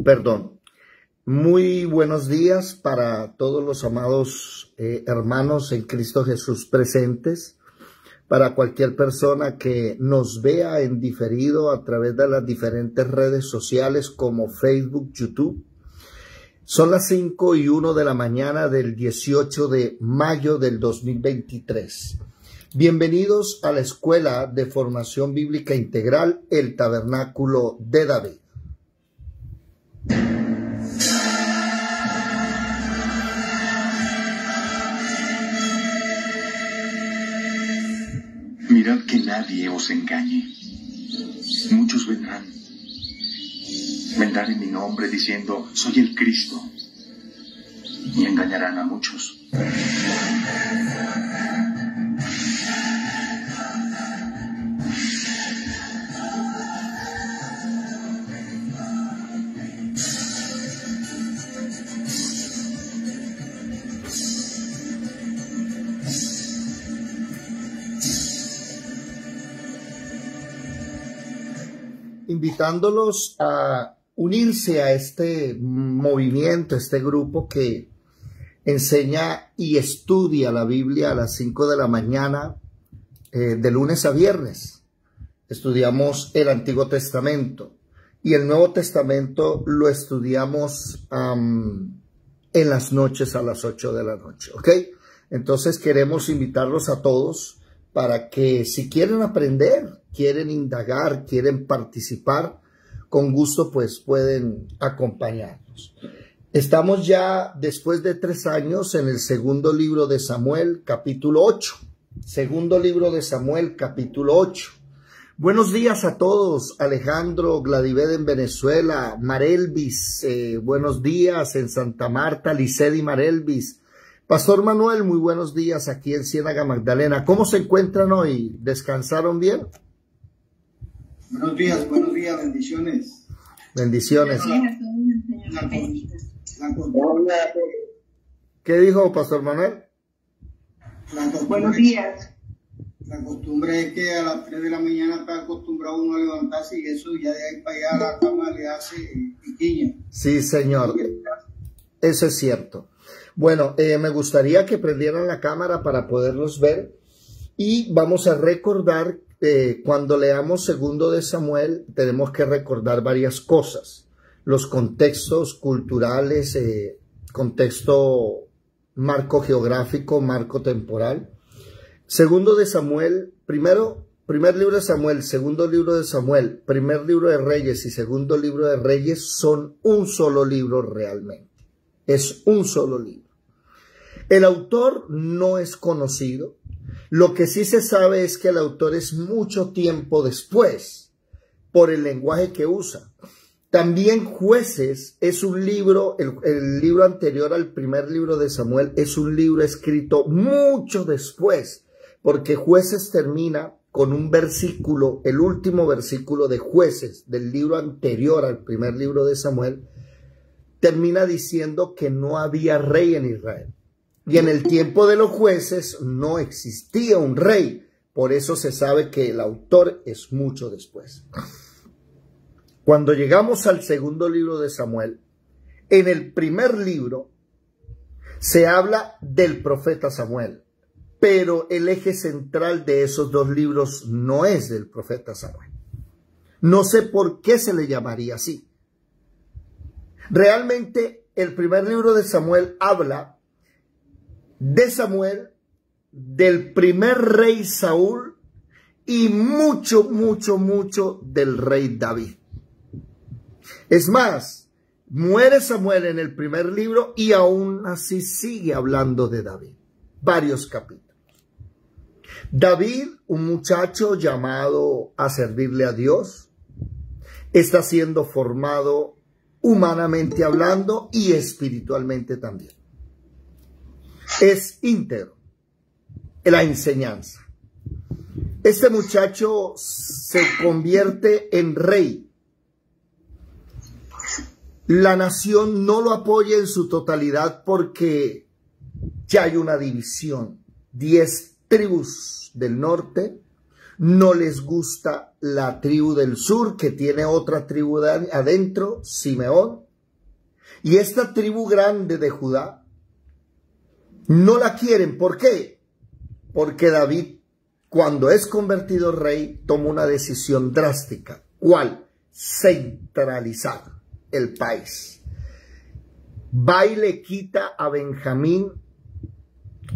Perdón. Muy buenos días para todos los amados hermanos en Cristo Jesús presentes, para cualquier persona que nos vea en diferido a través de las diferentes redes sociales como Facebook, YouTube. Son las 5:01 de la mañana del 18 de mayo del 2023. Bienvenidos a la Escuela de Formación Bíblica Integral, el Tabernáculo de David. Mirad que nadie os engañe. Muchos vendrán en mi nombre diciendo, soy el Cristo, y engañarán a muchos. Invitándolos a unirse a este movimiento, este grupo que enseña y estudia la Biblia a las 5 de la mañana, de lunes a viernes. Estudiamos el Antiguo Testamento y el Nuevo Testamento lo estudiamos en las noches a las 8 de la noche, ¿ok? Entonces queremos invitarlos a todos para que si quieren aprender, quieren indagar, quieren participar, con gusto pues pueden acompañarnos. Estamos ya después de 3 años en el segundo libro de Samuel, capítulo 8. Segundo libro de Samuel, capítulo 8. Buenos días a todos. Alejandro, Gladived en Venezuela, Marelvis, buenos días en Santa Marta, Licedi Marelvis. Pastor Manuel, muy buenos días aquí en Ciénaga Magdalena. ¿Cómo se encuentran hoy? ¿Descansaron bien? Buenos días, bendiciones. Bendiciones. ¿Qué dijo Pastor Manuel? Buenos días. La costumbre es que a las 3 de la mañana está acostumbrado uno a levantarse y eso ya de ahí para allá la cama le hace piquiña. Sí, señor. Eso es cierto. Bueno, me gustaría que prendieran la cámara para poderlos ver y vamos a recordar cuando leamos segundo de Samuel tenemos que recordar varias cosas, los contextos culturales, contexto marco geográfico, marco temporal. Segundo de Samuel, primer libro de Samuel, segundo libro de Samuel, primer libro de Reyes y segundo libro de Reyes son un solo libro realmente, es un solo libro. El autor no es conocido. Lo que sí se sabe es que el autor es mucho tiempo después por el lenguaje que usa. También Jueces es un libro, el libro anterior al primer libro de Samuel es un libro escrito mucho después, porque Jueces termina con un versículo, el último versículo de Jueces del libro anterior al primer libro de Samuel, termina diciendo que no había rey en Israel. Y en el tiempo de los jueces no existía un rey. Por eso se sabe que el autor es mucho después. Cuando llegamos al segundo libro de Samuel, en el primer libro se habla del profeta Samuel. Pero el eje central de esos dos libros no es del profeta Samuel. No sé por qué se le llamaría así. Realmente el primer libro de Samuel habla de Samuel, del primer rey Saúl y mucho del rey David. Es más, muere Samuel en el primer libro y aún así sigue hablando de David. Varios capítulos. David, un muchacho llamado a servirle a Dios, está siendo formado humanamente hablando y espiritualmente también. Es íntegro en la enseñanza. Este muchacho se convierte en rey. La nación no lo apoya en su totalidad porque ya hay una división. 10 tribus del norte No les gusta la tribu del sur, que tiene otra tribu adentro, Simeón. Y esta tribu grande de Judá no la quieren. ¿Por qué? Porque David, cuando es convertido rey, toma una decisión drástica. ¿Cuál? Centralizar el país. Va y le quita a Benjamín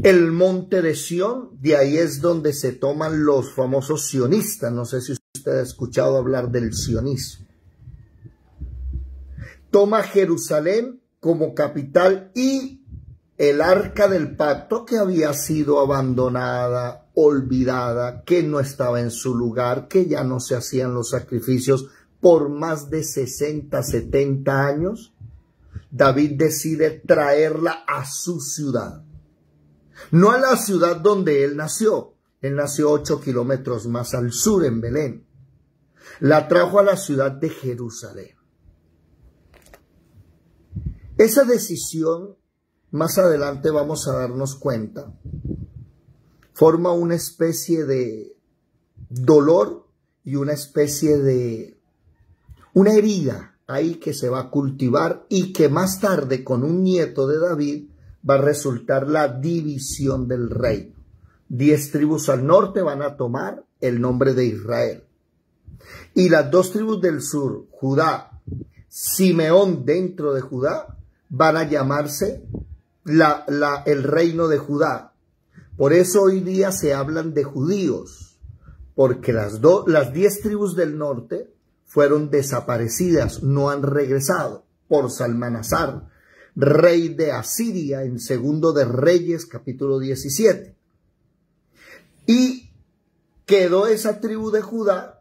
el monte de Sión. De ahí es donde se toman los famosos sionistas. No sé si usted ha escuchado hablar del sionismo. Toma Jerusalén como capital y el arca del pacto, que había sido abandonada, olvidada, que no estaba en su lugar, que ya no se hacían los sacrificios por más de 60, 70 años. David decide traerla a su ciudad. No a la ciudad donde él nació. Él nació 8 kilómetros más al sur, en Belén. La trajo a la ciudad de Jerusalén. Esa decisión, más adelante vamos a darnos cuenta, forma una especie de dolor y una especie de una herida ahí que se va a cultivar y que más tarde, con un nieto de David, va a resultar la división del reino. 10 tribus al norte van a tomar el nombre de Israel. Y las 2 tribus del sur, Judá, Simeón dentro de Judá, van a llamarse el reino de Judá. Por eso hoy día se hablan de judíos, porque las 10 tribus del norte fueron desaparecidas, no han regresado por Salmanasar, rey de Asiria, en Segundo de Reyes, capítulo 17. Y quedó esa tribu de Judá,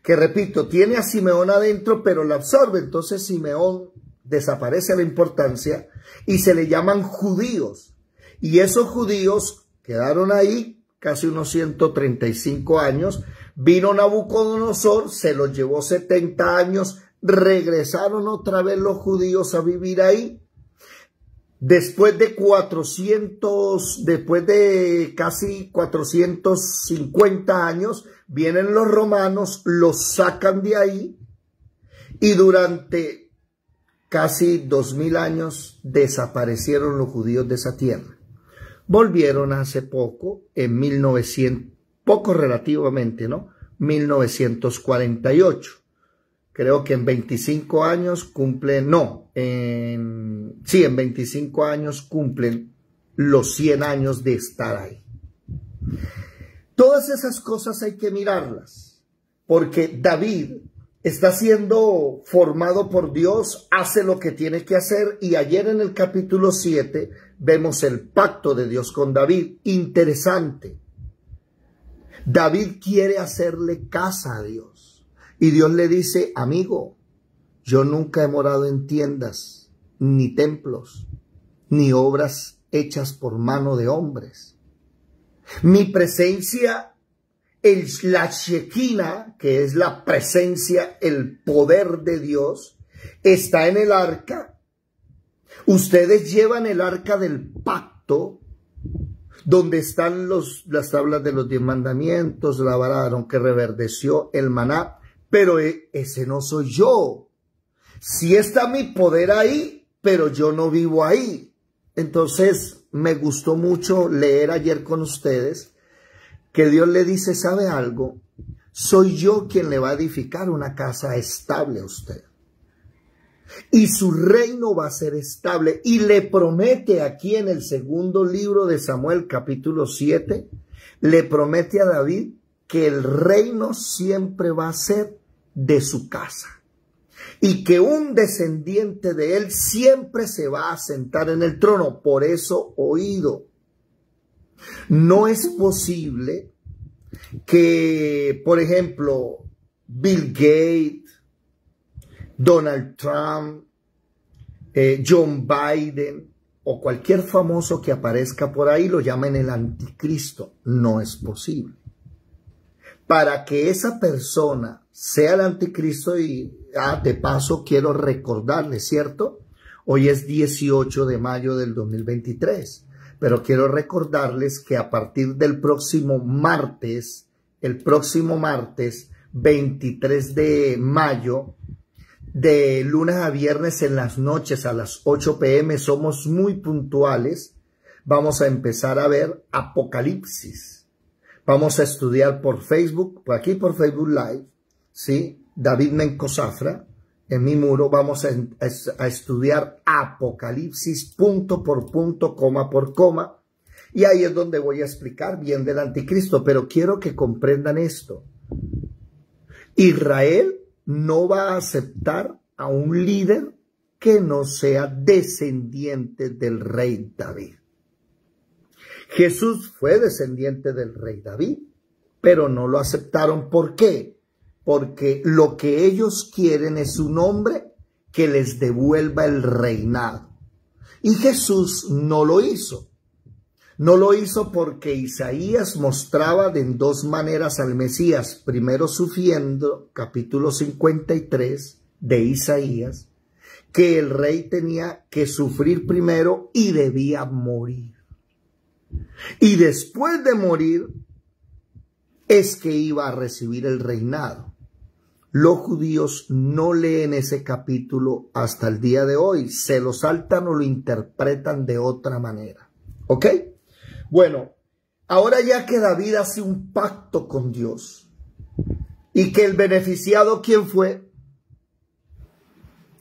que repito, tiene a Simeón adentro, pero la absorbe. Entonces Simeón desaparece la importancia y se le llaman judíos. Y esos judíos quedaron ahí casi unos 135 años. Vino Nabucodonosor, se los llevó 70 años, regresaron otra vez los judíos a vivir ahí. Después de casi 450 años, vienen los romanos, los sacan de ahí y durante casi 2000 años desaparecieron los judíos de esa tierra. Volvieron hace poco, en 1900, poco relativamente, ¿no? 1948. Creo que en 25 años cumplen, en 25 años cumplen los 100 años de estar ahí. Todas esas cosas hay que mirarlas, porque David está siendo formado por Dios, hace lo que tiene que hacer, y ayer en el capítulo 7 vemos el pacto de Dios con David. Interesante. David quiere hacerle casa a Dios, y Dios le dice: amigo, yo nunca he morado en tiendas, ni templos, ni obras hechas por mano de hombres. Mi presencia, la Shekinah, que es la presencia, el poder de Dios, está en el arca. Ustedes llevan el arca del pacto, donde están las tablas de los 10 mandamientos, la vara de Aarón que reverdeció, el maná, pero ese no soy yo. Sí está mi poder ahí, pero yo no vivo ahí. Entonces me gustó mucho leer ayer con ustedes que Dios le dice: ¿sabe algo? Soy yo quien le va a edificar una casa estable a usted. Y su reino va a ser estable. Y le promete aquí en el segundo libro de Samuel, capítulo 7, le promete a David que el reino siempre va a ser de su casa. Y que un descendiente de él siempre se va a sentar en el trono. Por eso, oído. No es posible que, por ejemplo, Bill Gates, Donald Trump, John Biden o cualquier famoso que aparezca por ahí lo llamen el anticristo. No es posible. Para que esa persona sea el anticristo, y de paso quiero recordarle, ¿cierto? Hoy es 18 de mayo del 2023, pero quiero recordarles que a partir del próximo martes el próximo martes 23 de mayo, de lunes a viernes en las noches a las 8 p.m. Somos muy puntuales. Vamos a empezar a ver Apocalipsis. Vamos a estudiar por Facebook, por aquí por Facebook Live, ¿sí? David Mencosafra, en mi muro, vamos a estudiar Apocalipsis punto por punto, coma por coma. Y ahí es donde voy a explicar bien del anticristo. Pero quiero que comprendan esto. Israel no va a aceptar a un líder que no sea descendiente del rey David. Jesús fue descendiente del rey David, pero no lo aceptaron. ¿Por qué? Porque lo que ellos quieren es un hombre que les devuelva el reinado. Y Jesús no lo hizo. No lo hizo porque Isaías mostraba de dos maneras al Mesías. Primero sufriendo, capítulo 53 de Isaías, que el rey tenía que sufrir primero y debía morir. Y después de morir es que iba a recibir el reinado. Los judíos no leen ese capítulo hasta el día de hoy. Se lo saltan o lo interpretan de otra manera. ¿Ok? Bueno, ahora ya que David hace un pacto con Dios y que el beneficiado, ¿quién fue?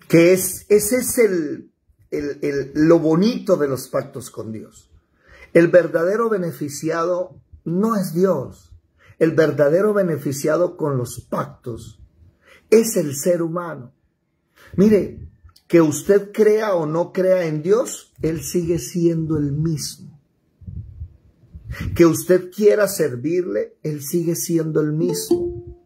Que ese es lo bonito de los pactos con Dios. El verdadero beneficiado no es Dios. El verdadero beneficiado con los pactos es el ser humano. Mire, que usted crea o no crea en Dios, Él sigue siendo el mismo. Que usted quiera servirle, Él sigue siendo el mismo.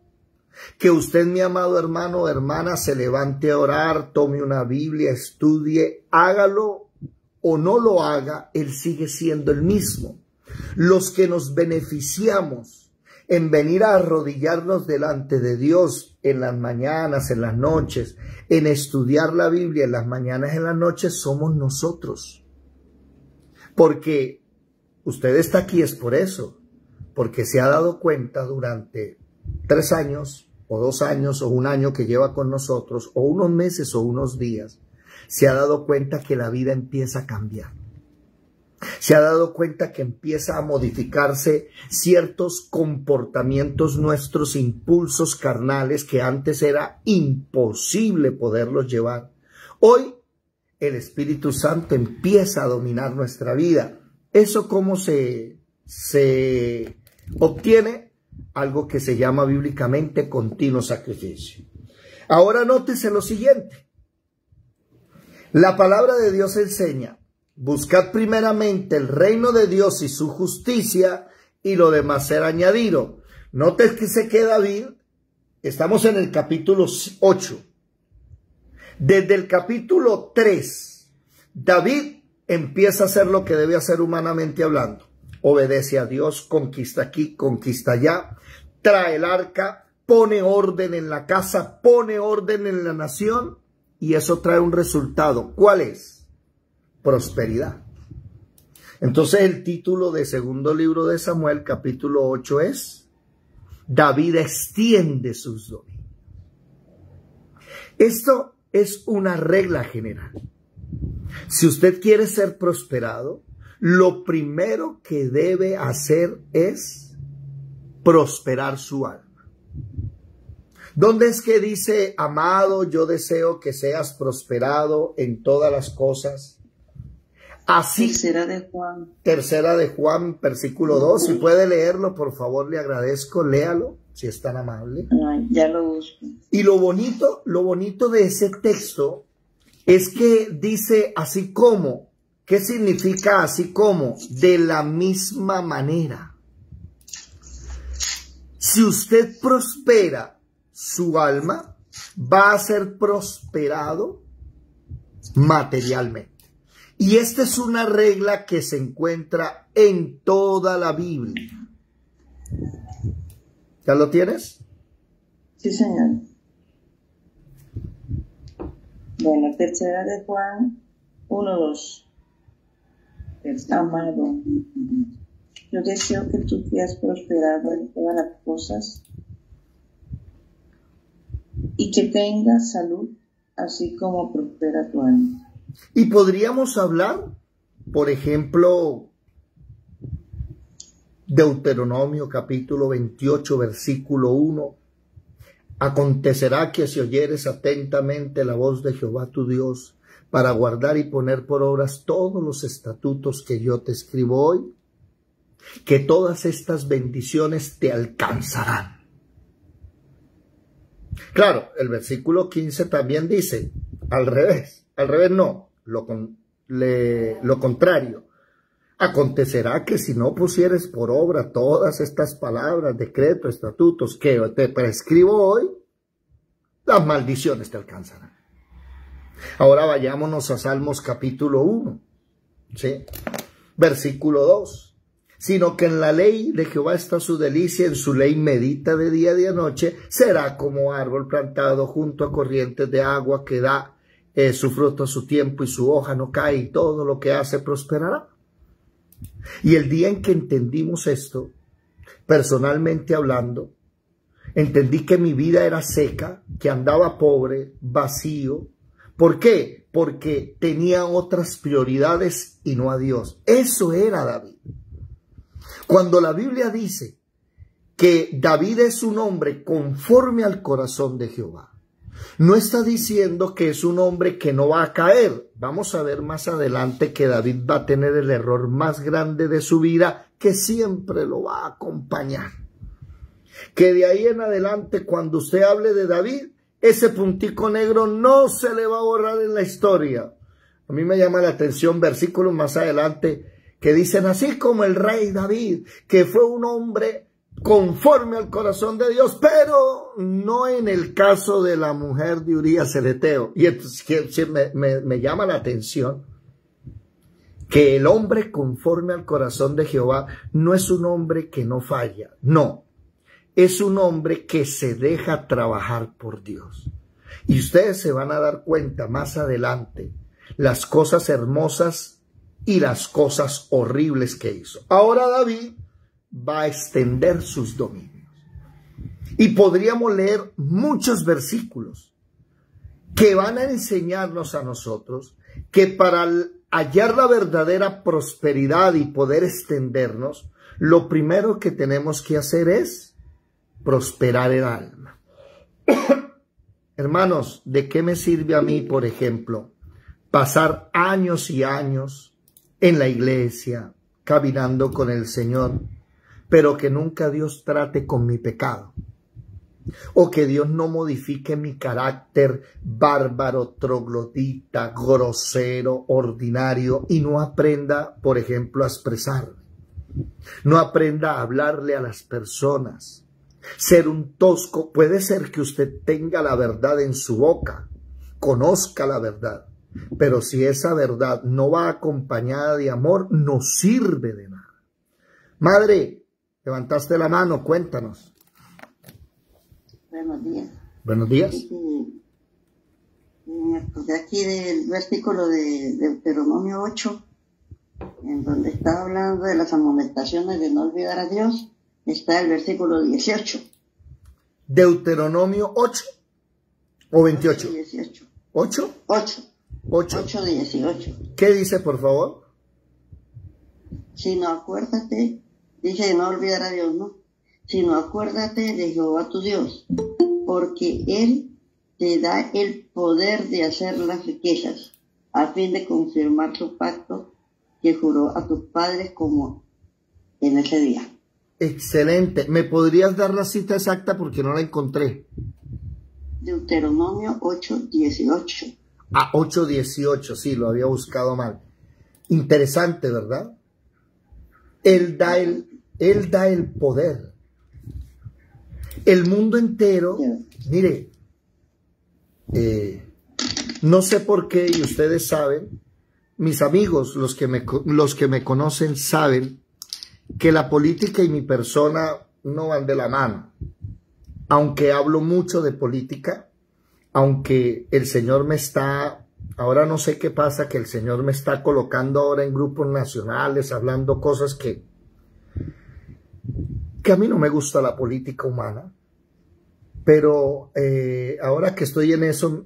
Que usted, mi amado hermano o hermana, se levante a orar, tome una Biblia, estudie, hágalo o no lo haga, Él sigue siendo el mismo. Los que nos beneficiamos en venir a arrodillarnos delante de Dios en las mañanas, en las noches, en estudiar la Biblia en las mañanas, en las noches, somos nosotros. Porque usted está aquí es por eso, porque se ha dado cuenta durante 3 años, o 2 años, o 1 año que lleva con nosotros, o unos meses, o unos días, se ha dado cuenta que la vida empieza a cambiar. Se ha dado cuenta que empieza a modificarse ciertos comportamientos, nuestros impulsos carnales que antes era imposible poderlos llevar. Hoy el Espíritu Santo empieza a dominar nuestra vida. ¿Eso cómo se obtiene? Algo que se llama bíblicamente continuo sacrificio. Ahora nótese lo siguiente. La palabra de Dios enseña: buscad primeramente el reino de Dios y su justicia, y lo demás será añadido. Note que se queda David, estamos en el capítulo 8. Desde el capítulo 3, David empieza a hacer lo que debe hacer humanamente hablando. Obedece a Dios, conquista aquí, conquista allá, trae el arca, pone orden en la casa, pone orden en la nación, y eso trae un resultado. ¿Cuál es? Prosperidad. Entonces el título de segundo libro de Samuel, capítulo 8, es David extiende sus dominios. Esto es una regla general. Si usted quiere ser prosperado, lo primero que debe hacer es prosperar su alma. ¿Dónde es que dice, amado, yo deseo que seas prosperado en todas las cosas? Así. Tercera de Juan, versículo 2. Si puede leerlo, por favor, le agradezco. Léalo, si es tan amable. Ya lo busco. Y lo bonito de ese texto es que dice así como. ¿Qué significa así como? De la misma manera. Si usted prospera su alma, va a ser prosperado materialmente. Y esta es una regla que se encuentra en toda la Biblia. ¿Ya lo tienes? Sí, señor. Bueno, tercera de Juan 1:2. Amado, yo deseo que tú seas prosperado en todas las cosas y que tengas salud, así como prospera tu alma. Y podríamos hablar, por ejemplo, Deuteronomio capítulo 28, versículo 1. Acontecerá que si oyeres atentamente la voz de Jehová tu Dios, para guardar y poner por obras todos los estatutos que yo te escribo hoy, que todas estas bendiciones te alcanzarán. Claro, el versículo 15 también dice, al revés no, lo contrario. Acontecerá que si no pusieres por obra todas estas palabras, decretos, estatutos que te prescribo hoy, las maldiciones te alcanzarán. Ahora vayámonos a Salmos capítulo 1, ¿sí? Versículo 2. Sino que en la ley de Jehová está su delicia, en su ley medita de día y de noche, será como árbol plantado junto a corrientes de agua que da su fruto a su tiempo y su hoja no cae y todo lo que hace prosperará. Y el día en que entendimos esto, personalmente hablando, entendí que mi vida era seca, que andaba pobre, vacío. ¿Por qué? Porque tenía otras prioridades y no a Dios. Eso era David. Cuando la Biblia dice que David es un hombre conforme al corazón de Jehová, no está diciendo que es un hombre que no va a caer. Vamos a ver más adelante que David va a tener el error más grande de su vida, que siempre lo va a acompañar. Que de ahí en adelante, cuando usted hable de David, ese puntico negro no se le va a borrar en la historia. A mí me llama la atención versículos más adelante que dicen, así como el rey David, que fue un hombre conforme al corazón de Dios, pero no en el caso de la mujer de Urías el Eteo. Y entonces me llama la atención que el hombre conforme al corazón de Jehová no es un hombre que no falla, no, es un hombre que se deja trabajar por Dios. Y ustedes se van a dar cuenta más adelante las cosas hermosas y las cosas horribles que hizo. Ahora David va a extender sus dominios. Y podríamos leer muchos versículos que van a enseñarnos a nosotros que para hallar la verdadera prosperidad y poder extendernos, lo primero que tenemos que hacer es prosperar el alma. Hermanos, ¿de qué me sirve a mí, por ejemplo, pasar años y años en la iglesia, caminando con el Señor, pero que nunca Dios trate con mi pecado? O que Dios no modifique mi carácter bárbaro, troglodita, grosero, ordinario, y no aprenda, por ejemplo, a expresarme. No aprenda a hablarle a las personas. Ser un tosco. Puede ser que usted tenga la verdad en su boca, conozca la verdad, pero si esa verdad no va acompañada de amor, no sirve de nada. Madre, levantaste la mano, cuéntanos. Buenos días. Buenos días. De aquí del versículo de Deuteronomio 8, en donde está hablando de las amonestaciones de no olvidar a Dios, está el versículo 18. ¿Deuteronomio 8 o 28? 18. ¿8? 8. 8. 8, 18. ¿Qué dice, por favor? Sino acuérdate, dice no olvidar a Dios, ¿no? Sino acuérdate de Jehová tu Dios, porque Él te da el poder de hacer las riquezas, a fin de confirmar su pacto que juró a tus padres como en ese día. Excelente. ¿Me podrías dar la cita exacta porque no la encontré? Deuteronomio 8, 18. Ah, 8, 18, sí, lo había buscado mal. Interesante, ¿verdad? Él da el poder. El mundo entero, mire, no sé por qué, y ustedes saben, mis amigos, los que me conocen saben que la política y mi persona no van de la mano. Aunque hablo mucho de política, aunque el Señor me está, ahora no sé qué pasa, que el Señor me está colocando ahora en grupos nacionales, hablando cosas que que a mí no me gusta la política humana, pero ahora que estoy en eso,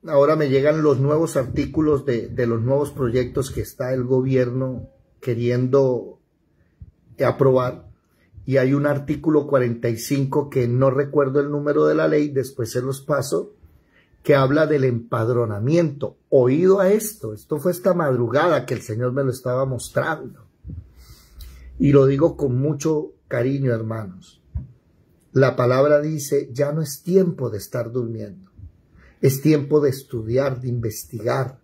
ahora me llegan los nuevos artículos de los nuevos proyectos que está el gobierno queriendo aprobar, y hay un artículo 45 que no recuerdo el número de la ley, después se los paso, que habla del empadronamiento. Oído a esto fue esta madrugada que el Señor me lo estaba mostrando. Y lo digo con mucho cariño, hermanos. La palabra dice, ya no es tiempo de estar durmiendo. Es tiempo de estudiar, de investigar,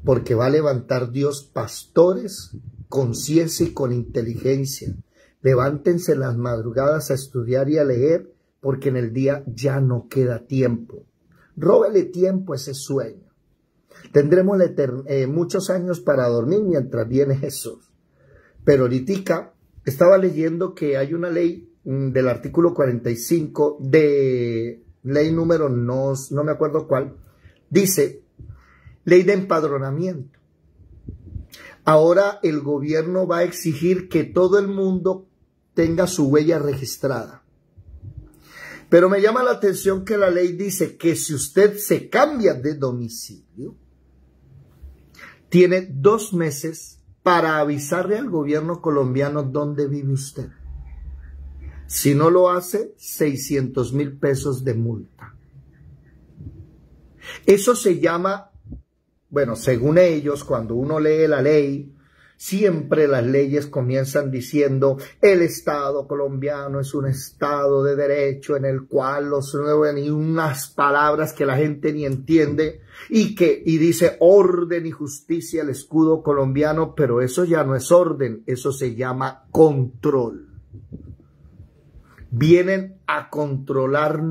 porque va a levantar Dios pastores con ciencia y con inteligencia. Levántense en las madrugadas a estudiar y a leer, porque en el día ya no queda tiempo. Róbele tiempo a ese sueño. Tendremos muchos años para dormir mientras viene Jesús. Pero ahorita estaba leyendo que hay una ley del artículo 45 de ley número no me acuerdo cuál, dice ley de empadronamiento. Ahora el gobierno va a exigir que todo el mundo tenga su huella registrada. Pero me llama la atención que la ley dice que si usted se cambia de domicilio, tiene 2 meses para avisarle al gobierno colombiano dónde vive usted. Si no lo hace, 600.000 pesos de multa. Eso se llama, bueno, según ellos, cuando uno lee la ley, siempre las leyes comienzan diciendo el Estado colombiano es un Estado de derecho en el cual y unas palabras que la gente ni entiende y dice orden y justicia el escudo colombiano, pero eso ya no es orden, eso se llama control. Vienen a controlar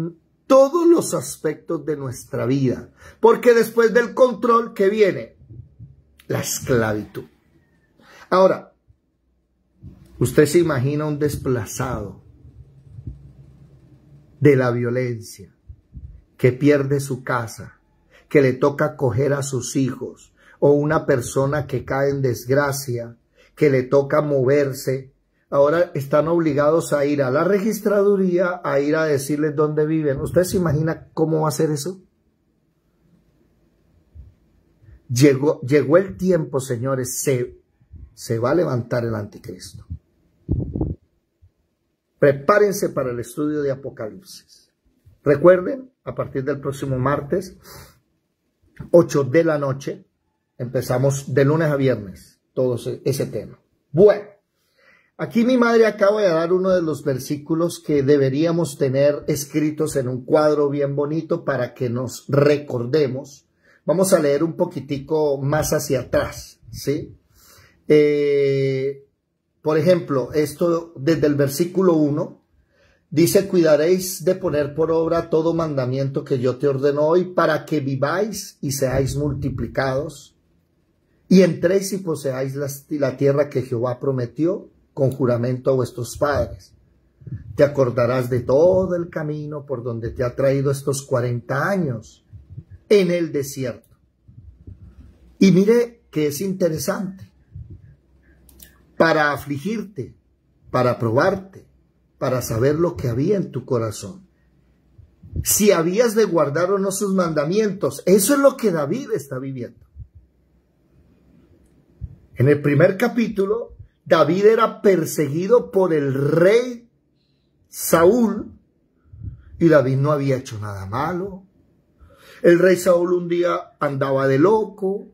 todos los aspectos de nuestra vida, porque después del control, ¿qué viene? La esclavitud. Ahora, usted se imagina un desplazado de la violencia, que pierde su casa, que le toca acoger a sus hijos, o una persona que cae en desgracia, que le toca moverse. Ahora están obligados a ir a la registraduría, a ir a decirles dónde viven. ¿Usted se imagina cómo va a ser eso? Llegó el tiempo, señores, se va a levantar el anticristo. Prepárense para el estudio de Apocalipsis. Recuerden, a partir del próximo martes, 8 de la noche, empezamos de lunes a viernes, todo ese tema. Bueno, aquí mi madre acaba de dar uno de los versículos que deberíamos tener escritos en un cuadro bien bonito para que nos recordemos. Vamos a leer un poquitico más hacia atrás, ¿sí? Por ejemplo, esto desde el versículo 1 dice: cuidaréis de poner por obra todo mandamiento que yo te ordeno hoy, para que viváis y seáis multiplicados, y entréis y poseáis la tierra que Jehová prometió con juramento a vuestros padres. Te acordarás de todo el camino por donde te ha traído estos 40 años en el desierto. Y mire que es interesante. Para afligirte, para probarte, para saber lo que había en tu corazón. Si habías de guardar o no sus mandamientos. Eso es lo que David está viviendo. En el primer capítulo, David era perseguido por el rey Saúl y David no había hecho nada malo. El rey Saúl un día andaba de loco.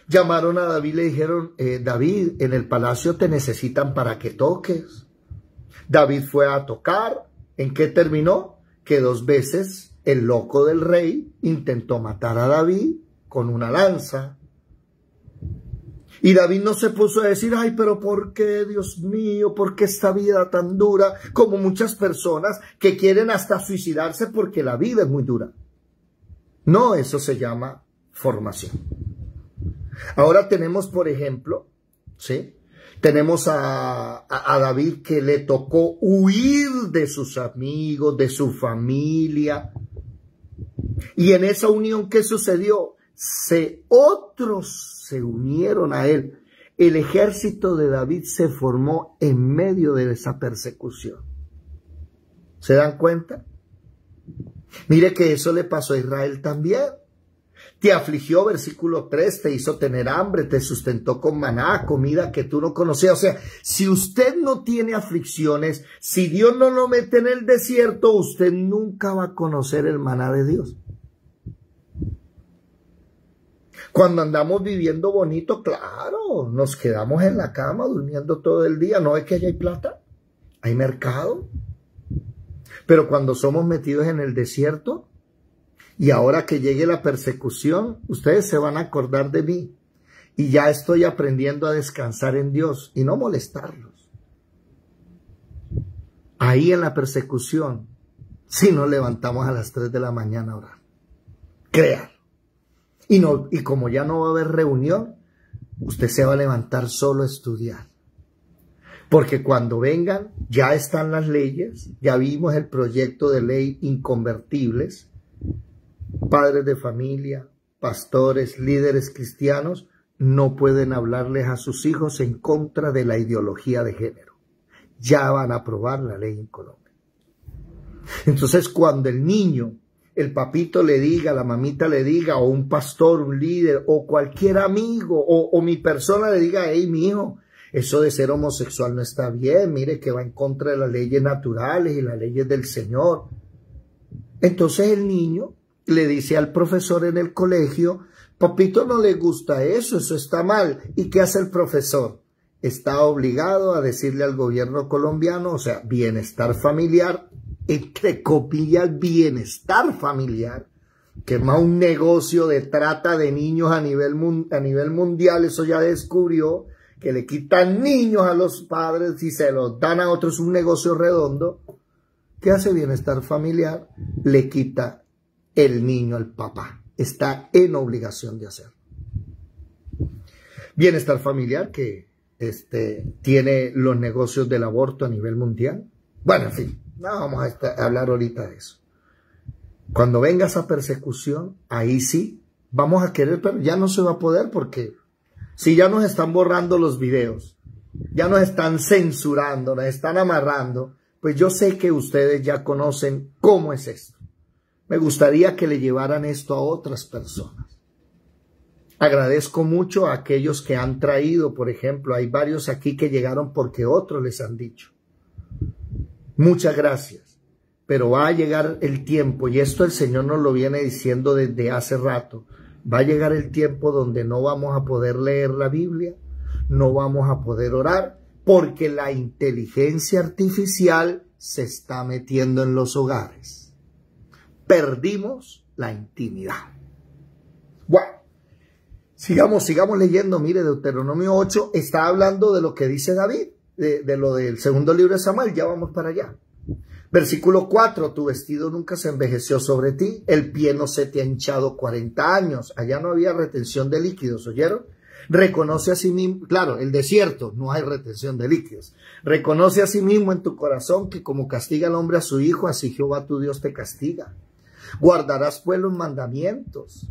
Llamaron a David y le dijeron: David, en el palacio te necesitan para que toques. David fue a tocar. ¿En qué terminó? Que 2 veces el loco del rey intentó matar a David con una lanza. Y David no se puso a decir: ay, pero ¿por qué, Dios mío? ¿Por qué esta vida tan dura? Como muchas personas que quieren hasta suicidarse porque la vida es muy dura. No, eso se llama formación. Ahora tenemos, por ejemplo, ¿sí? Tenemos a David que le tocó huir de sus amigos, de su familia. Y en esa unión, ¿qué sucedió? Otros se unieron a él. El ejército de David se formó en medio de esa persecución. ¿Se dan cuenta? Mire que eso le pasó a Israel también. Te afligió, versículo 3, te hizo tener hambre, te sustentó con maná, comida que tú no conocías. O sea, si usted no tiene aflicciones, si Dios no lo mete en el desierto, usted nunca va a conocer el maná de Dios. Cuando andamos viviendo bonito, claro, nos quedamos en la cama durmiendo todo el día. ¿No es que allá hay plata? ¿Hay mercado? Pero cuando somos metidos en el desierto, y ahora que llegue la persecución, ustedes se van a acordar de mí. Y ya estoy aprendiendo a descansar en Dios y no molestarlos. Ahí en la persecución, si nos levantamos a las 3 de la mañana a orar. Créalo. Y como ya no va a haber reunión, usted se va a levantar solo a estudiar. Porque cuando vengan, ya están las leyes, ya vimos el proyecto de ley inconvertibles. Padres de familia, pastores, líderes cristianos, no pueden hablarles a sus hijos en contra de la ideología de género. Ya van a aprobar la ley en Colombia. Entonces, cuando el niño, el papito le diga, la mamita le diga, o un pastor, un líder, o cualquier amigo, o mi persona le diga, hey, mi hijo, eso de ser homosexual no está bien, mire que va en contra de las leyes naturales y las leyes del Señor. Entonces el niño le dice al profesor en el colegio, papito no le gusta eso está mal. ¿Y qué hace el profesor? Está obligado a decirle al gobierno colombiano, o sea, bienestar familiar, entre comillas, bienestar familiar, que es más un negocio de trata de niños a nivel mundial, eso ya descubrió, que le quitan niños a los padres y se los dan a otros, un negocio redondo. ¿Qué hace bienestar familiar? Le quita el niño al papá. Está en obligación de hacerlo. Bienestar familiar que tiene los negocios del aborto a nivel mundial. Bueno, en fin, no vamos a hablar ahorita de eso. Cuando venga esa persecución, ahí sí, vamos a querer, pero ya no se va a poder porque si ya nos están borrando los videos, ya nos están censurando, nos están amarrando, pues yo sé que ustedes ya conocen cómo es esto. Me gustaría que le llevaran esto a otras personas. Agradezco mucho a aquellos que han traído, por ejemplo, hay varios aquí que llegaron porque otros les han dicho. Muchas gracias, pero va a llegar el tiempo, y esto el Señor nos lo viene diciendo desde hace rato, va a llegar el tiempo donde no vamos a poder leer la Biblia, no vamos a poder orar, porque la inteligencia artificial se está metiendo en los hogares. Perdimos la intimidad. Bueno, sigamos leyendo. Mire, Deuteronomio 8 está hablando de lo que dice David, de lo del segundo libro de Samuel. Ya vamos para allá. Versículo 4, tu vestido nunca se envejeció sobre ti, el pie no se te ha hinchado 40 años. Allá no había retención de líquidos, ¿oyeron? Reconoce a sí mismo, claro, el desierto, no hay retención de líquidos. Reconoce a sí mismo en tu corazón que como castiga el hombre a su hijo, así Jehová tu Dios te castiga. Guardarás pues los mandamientos.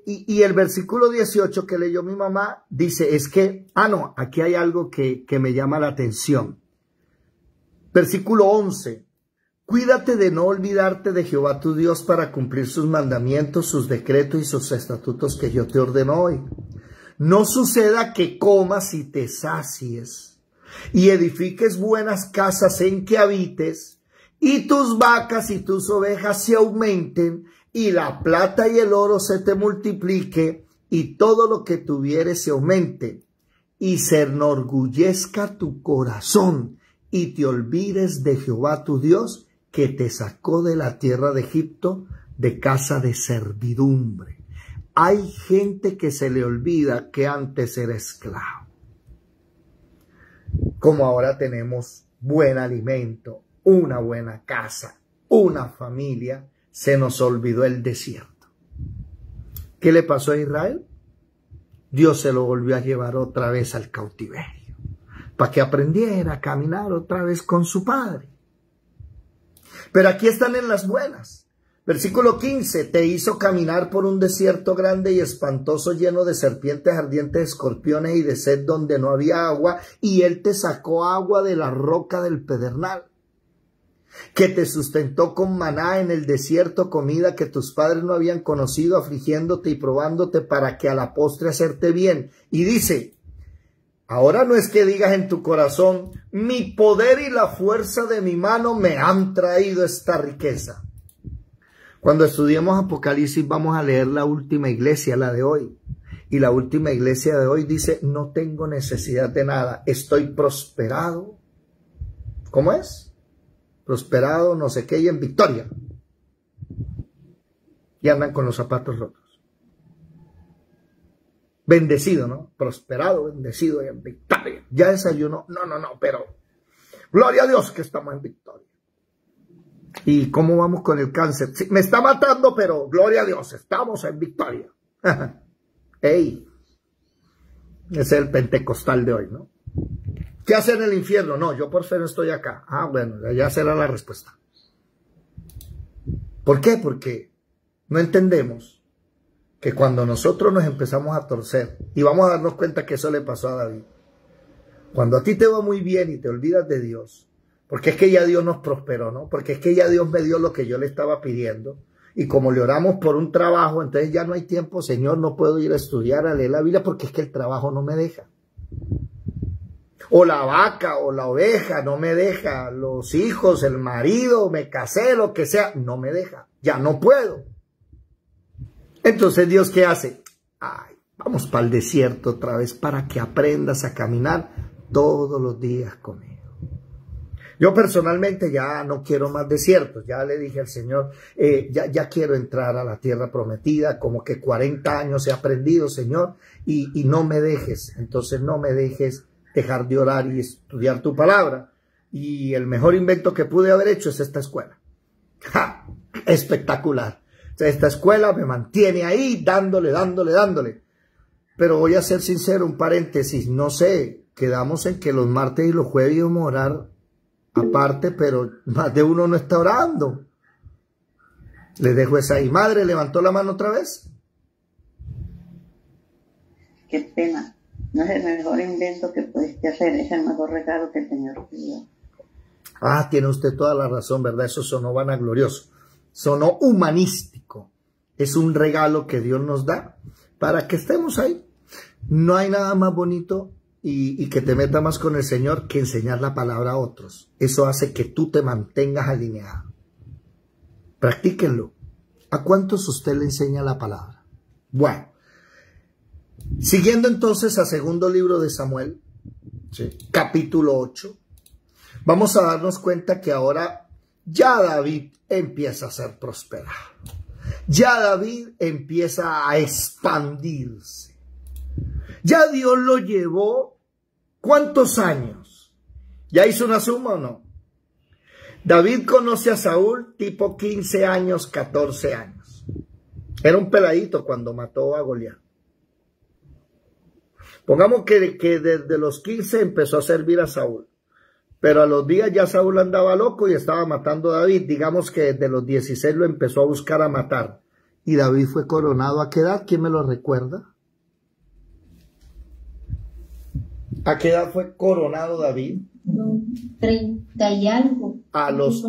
Y el versículo 18 que leyó mi mamá dice, es que, no, aquí hay algo que me llama la atención. Versículo 11, cuídate de no olvidarte de Jehová tu Dios para cumplir sus mandamientos, sus decretos y sus estatutos que yo te ordeno hoy. No suceda que comas y te sacies y edifiques buenas casas en que habites y tus vacas y tus ovejas se aumenten y la plata y el oro se te multiplique y todo lo que tuvieres se aumente y se enorgullezca tu corazón y te olvides de Jehová tu Dios, que te sacó de la tierra de Egipto, de casa de servidumbre. Hay gente que se le olvida que antes era esclavo. Como ahora tenemos buen alimento, una buena casa, una familia, se nos olvidó el desierto. ¿Qué le pasó a Israel? Dios se lo volvió a llevar otra vez al cautiverio, para que aprendiera a caminar otra vez con su padre. Pero aquí están en las buenas. Versículo 15, te hizo caminar por un desierto grande y espantoso, lleno de serpientes ardientes, escorpiones y de sed donde no había agua, y él te sacó agua de la roca del pedernal. que te sustentó con maná en el desierto, comida que tus padres no habían conocido, afligiéndote y probándote para que a la postre hacerte bien. Y dice, ahora no es que digas en tu corazón, mi poder y la fuerza de mi mano me han traído esta riqueza. Cuando estudiemos Apocalipsis vamos a leer la última iglesia, la de hoy. Y la última iglesia de hoy dice, no tengo necesidad de nada, estoy prosperado. ¿Cómo es? Prosperado, no sé qué, y en victoria. Y andan con los zapatos rotos. Bendecido, ¿no? Prosperado, bendecido y en victoria. Ya desayunó. No, pero gloria a Dios que estamos en victoria. ¿Y cómo vamos con el cáncer? Sí, me está matando, pero gloria a Dios, estamos en victoria. ¡Ey! Ese es el pentecostal de hoy, ¿no? ¿Qué hace en el infierno? No, yo por fe no estoy acá. Ah, bueno, ya será la respuesta. ¿Por qué? Porque no entendemos que cuando nosotros nos empezamos a torcer, y vamos a darnos cuenta que eso le pasó a David, cuando a ti te va muy bien y te olvidas de Dios, porque es que ya Dios nos prosperó, ¿no? Porque es que ya Dios me dio lo que yo le estaba pidiendo, y como le oramos por un trabajo, entonces ya no hay tiempo, Señor, no puedo ir a estudiar, a leer la Biblia, porque es que el trabajo no me deja. O la vaca o la oveja no me deja, los hijos, el marido, me casé, lo que sea, no me deja, ya no puedo. Entonces Dios, ¿qué hace? Ay, vamos para el desierto otra vez para que aprendas a caminar todos los días conmigo. Yo personalmente ya no quiero más desiertos, ya le dije al Señor, ya quiero entrar a la tierra prometida, como que 40 años he aprendido, Señor, y no me dejes, entonces no me dejes dejar de orar y estudiar tu palabra. Y el mejor invento que pude haber hecho es esta escuela. ¡Ja! Espectacular. O sea, esta escuela me mantiene ahí dándole. Pero voy a ser sincero, un paréntesis, no sé, quedamos en que los martes y los jueves íbamos a orar aparte, pero más de uno no está orando. Les dejo esa ahí. Madre, ¿levantó la mano otra vez? Qué pena. No es el mejor invento que pudiste hacer, es el mejor regalo que el Señor te dio. Ah, tiene usted toda la razón, ¿verdad? Eso sonó vanaglorioso, sonó humanístico. Es un regalo que Dios nos da para que estemos ahí. No hay nada más bonito y que te meta más con el Señor que enseñar la palabra a otros. Eso hace que tú te mantengas alineado. Practíquenlo. ¿A cuántos usted le enseña la palabra? Bueno. Siguiendo entonces a segundo libro de Samuel, ¿sí? Capítulo 8, vamos a darnos cuenta que ahora ya David empieza a ser prosperado. Ya David empieza a expandirse. Ya Dios lo llevó, ¿cuántos años? ¿Ya hizo una suma o no? David conoce a Saúl tipo 15 años, 14 años. Era un peladito cuando mató a Goliat. Pongamos que desde los 15 empezó a servir a Saúl, pero a los días ya Saúl andaba loco y estaba matando a David. Digamos que desde los 16 lo empezó a buscar a matar. Y David fue coronado ¿a qué edad? ¿Quién me lo recuerda? ¿A qué edad fue coronado David? 30 y algo. A los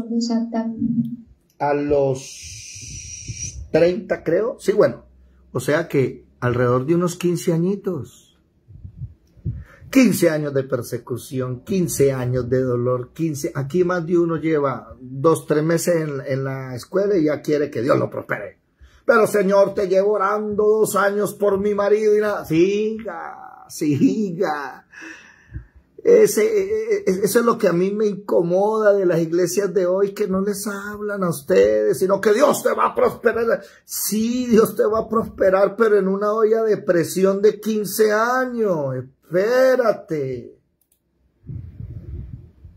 30 creo. Sí, bueno. O sea que alrededor de unos 15 añitos. 15 años de persecución, 15 años de dolor, 15. Aquí más de uno lleva 2, 3 meses en la escuela y ya quiere que Dios lo prospere. Pero Señor, te llevo orando 2 años por mi marido y nada. Siga. Eso es lo que a mí me incomoda de las iglesias de hoy, que no les hablan a ustedes, sino que Dios te va a prosperar. Sí, Dios te va a prosperar, pero en una olla de presión de 15 años. Espérate.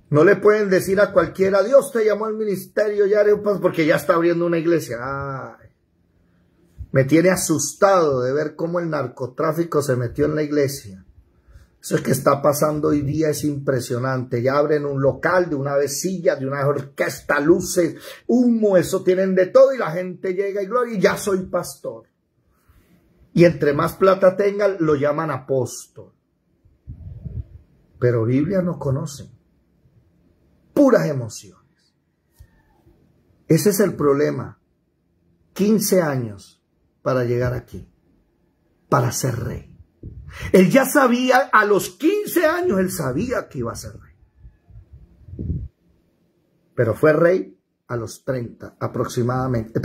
No le pueden decir a cualquiera, Dios te llamó al ministerio, ya haré un paso, porque ya está abriendo una iglesia. Ay, me tiene asustado de ver cómo el narcotráfico se metió en la iglesia. Eso es que está pasando hoy día, es impresionante. Ya abren un local, de una vez sillas, de una orquesta, luces, humo, eso tienen de todo y la gente llega y gloria, y ya soy pastor. Y entre más plata tengan, lo llaman apóstol. Pero Biblia no conocen. Puras emociones. Ese es el problema. 15 años para llegar aquí, para ser rey. Él ya sabía, a los 15 años, él sabía que iba a ser rey. Pero fue rey a los 30 aproximadamente.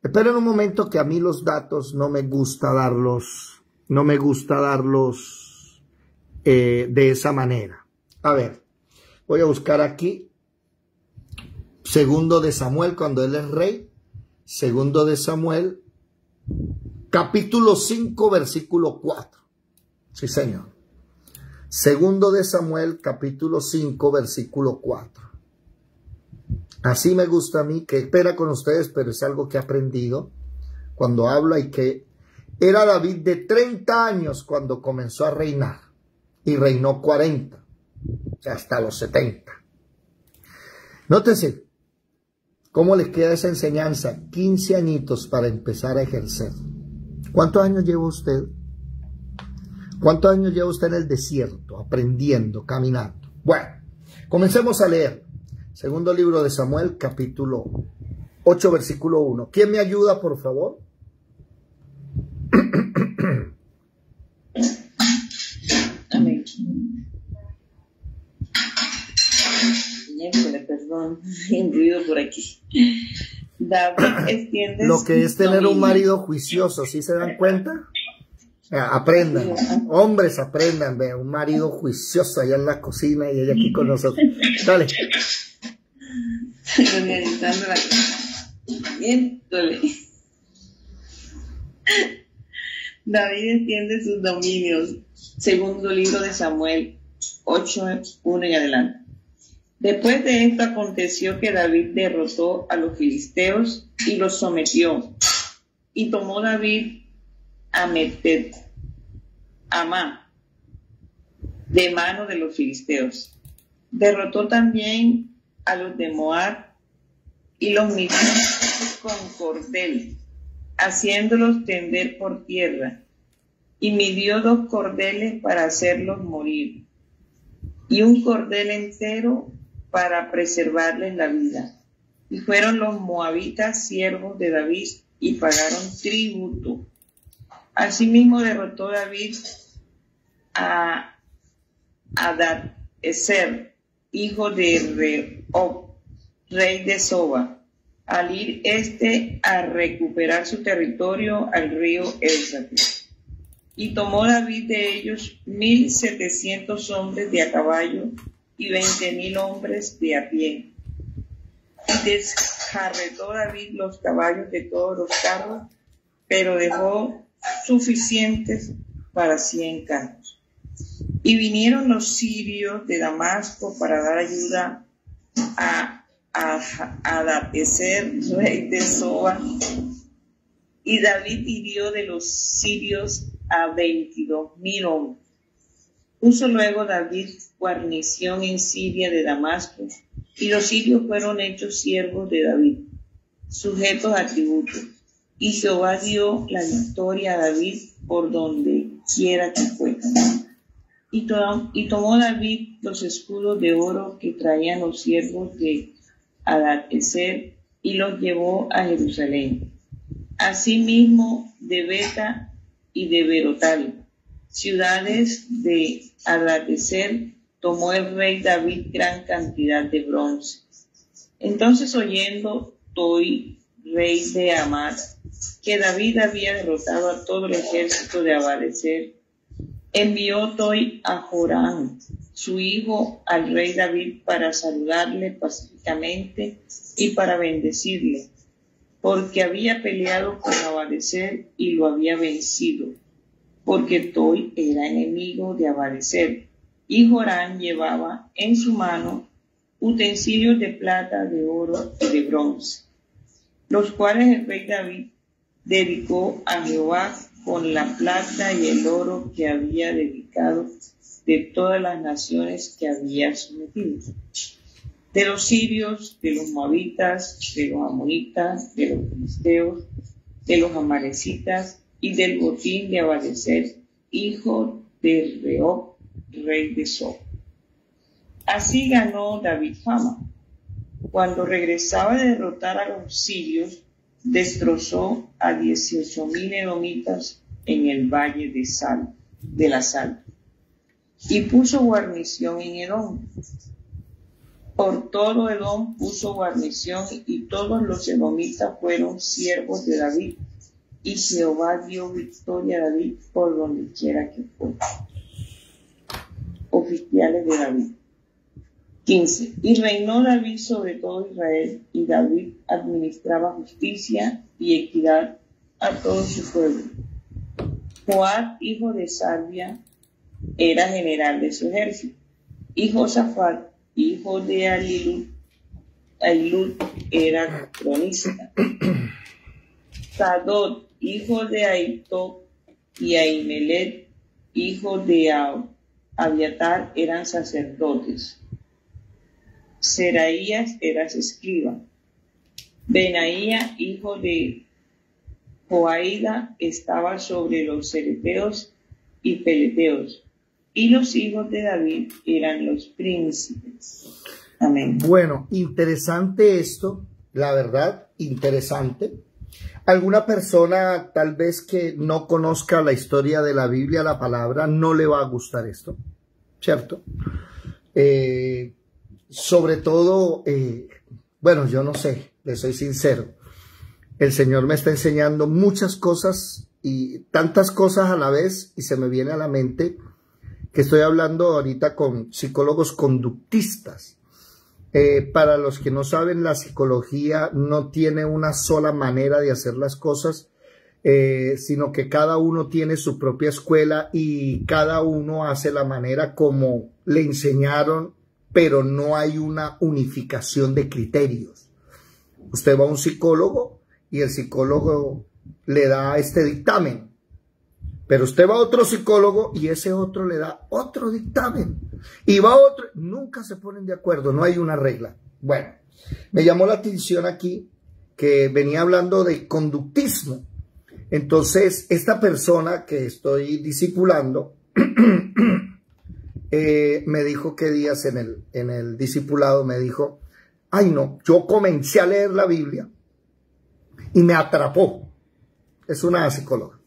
Esperen un momento, que a mí los datos no me gusta darlos de esa manera. A ver, voy a buscar aquí Segundo de Samuel, cuando él es rey. Segundo de Samuel, capítulo 5, versículo 4. Sí, señor. Segundo de Samuel, capítulo 5, versículo 4. Así me gusta a mí, que espera con ustedes, pero es algo que he aprendido cuando hablo, y que era David de 30 años cuando comenzó a reinar, y reinó 40, o sea, hasta los 70. Nótese cómo les queda esa enseñanza. 15 añitos para empezar a ejercer. ¿Cuántos años lleva usted? ¿Cuántos años lleva usted en el desierto, aprendiendo, caminando? Bueno, comencemos a leer. Segundo libro de Samuel, capítulo 8, versículo 1. ¿Quién me ayuda, por favor? Amén. Perdón, ruido por aquí. David extiende lo que es tener un marido juicioso, ¿sí se dan cuenta? Aprendan, hombres, aprendan, vean, un marido juicioso allá en la cocina y ella aquí con nosotros. Dale. Organizando la cosa. David extiende sus dominios. Segundo libro de Samuel 8, 1 en adelante. Después de esto aconteció que David derrotó a los filisteos y los sometió. Y tomó David a Amá de mano de los filisteos. Derrotó también a los de Moab y los midió con cordel, haciéndolos tender por tierra. Y midió 2 cordeles para hacerlos morir, y un cordel entero para preservarles la vida. Y fueron los moabitas siervos de David y pagaron tributo. Asimismo derrotó David a Adad-Ezer, hijo de Rehob, rey de Soba, al ir a recuperar su territorio al río Éufrates. Y tomó David de ellos 1,700 hombres de a caballo y 20,000 hombres de a pie. Y descarretó David los caballos de todos los carros, pero dejó suficientes para 100 carros. Y vinieron los sirios de Damasco para dar ayuda a Adad-Ezer, rey de Soba, y David hirió de los sirios a 22,000 hombres. Puso luego David guarnición en Siria de Damasco, y los sirios fueron hechos siervos de David, sujetos a tributo. Y Jehová dio la victoria a David por donde quiera que fuera. Y tomó David los escudos de oro que traían los siervos de Adad-Ezer y los llevó a Jerusalén. Asimismo de Beta y de Berotal, ciudades de Adad-Ezer, tomó el rey David gran cantidad de bronce. Entonces, oyendo Toi, rey de Amad, que David había derrotado a todo el ejército de Adad-Ezer, envió Toi a Joram, su hijo, al rey David para saludarle pacíficamente y para bendecirle, porque había peleado con Adad-Ezer y lo había vencido, porque Toi era enemigo de Adad-Ezer, y Joram llevaba en su mano utensilios de plata, de oro y de bronce, los cuales el rey David dedicó a Jehová con la plata y el oro que había dedicado de todas las naciones que había sometido, de los sirios, de los moabitas, de los amonitas, de los filisteos, de los amalecitas y del botín de Adad-Ezer, hijo de Rehob, rey de Sob. Así ganó David fama. Cuando regresaba de derrotar a los sirios, destrozó a 18,000 edomitas en el valle de la Sal, y puso guarnición en Edom. Por todo Edom puso guarnición, y todos los edomitas fueron siervos de David, y Jehová dio victoria a David por donde quiera que fue. Oficiales de David. 15. Y reinó David sobre todo Israel, y David administraba justicia y equidad a todo su pueblo. Joab, hijo de Sarvia, era general de su ejército, y Josafat, hijo de Ahilud, era cronista. Sadot, hijo de Ahitob, y Ahimelech, hijo de Abiatar, eran sacerdotes. Seraías era escriba. Benaía, hijo de Joaida, estaba sobre los cereteos y peleteos, y los hijos de David eran los príncipes. Amén. Bueno, interesante esto, la verdad, interesante. Alguna persona tal vez que no conozca la historia de la Biblia, la palabra, no le va a gustar esto, ¿cierto? Sobre todo, bueno, yo no sé, le soy sincero. El Señor me está enseñando muchas cosas y tantas cosas a la vez, y se me viene a la mente que estoy hablando ahorita con psicólogos conductistas. Para los que no saben, la psicología no tiene una sola manera de hacer las cosas, sino que cada uno tiene su propia escuela y cada uno hace la manera como le enseñaron, pero no hay una unificación de criterios. Usted va a un psicólogo y el psicólogo le da este dictamen, pero usted va a otro psicólogo y ese otro le da otro dictamen, y va a otro, nunca se ponen de acuerdo, no hay una regla. Bueno, me llamó la atención aquí que venía hablando de conductismo. Entonces, esta persona que estoy discipulando me dijo que días en el discipulado me dijo, ay no, yo comencé a leer la Biblia y me atrapó. Es una psicóloga.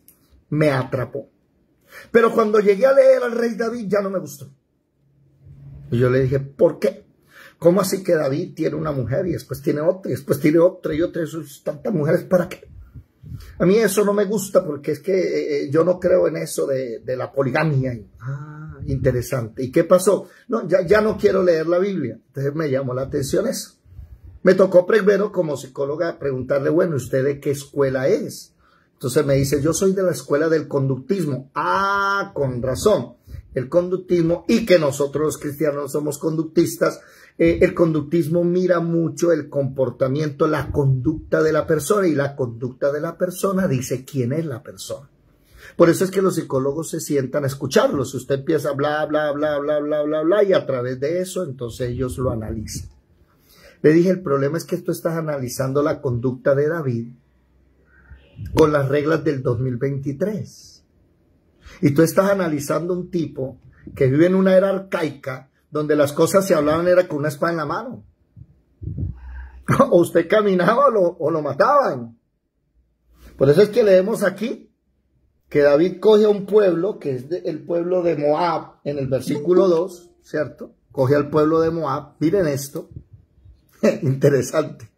Me atrapó. Pero cuando llegué a leer al rey David ya no me gustó. Y yo le dije, ¿por qué? ¿Cómo así que David tiene una mujer y después tiene otra y después tiene otra y otra? ¿Tantas mujeres para qué? A mí eso no me gusta porque es que yo no creo en eso de la poligamia. Interesante. ¿Y qué pasó? No, ya no quiero leer la Biblia. Entonces me llamó la atención eso. Me tocó primero como psicóloga preguntarle, bueno, ¿usted de qué escuela es? Entonces me dice, yo soy de la escuela del conductismo. Ah, con razón. El conductismo, y que nosotros los cristianos somos conductistas, el conductismo mira mucho el comportamiento, la conducta de la persona, y la conducta de la persona dice quién es la persona. Por eso es que los psicólogos se sientan a escucharlos. Usted empieza a bla, bla, bla, bla, bla, bla, bla, y a través de eso, entonces ellos lo analizan. Le dije, el problema es que tú estás analizando la conducta de David con las reglas del 2023. Y tú estás analizando un tipo que vive en una era arcaica donde las cosas se hablaban era con una espada en la mano. O usted caminaba o lo mataban. Por eso es que leemos aquí que David coge a un pueblo, que es el pueblo de Moab, en el versículo 2, ¿cierto? Coge al pueblo de Moab. Miren esto. Interesante.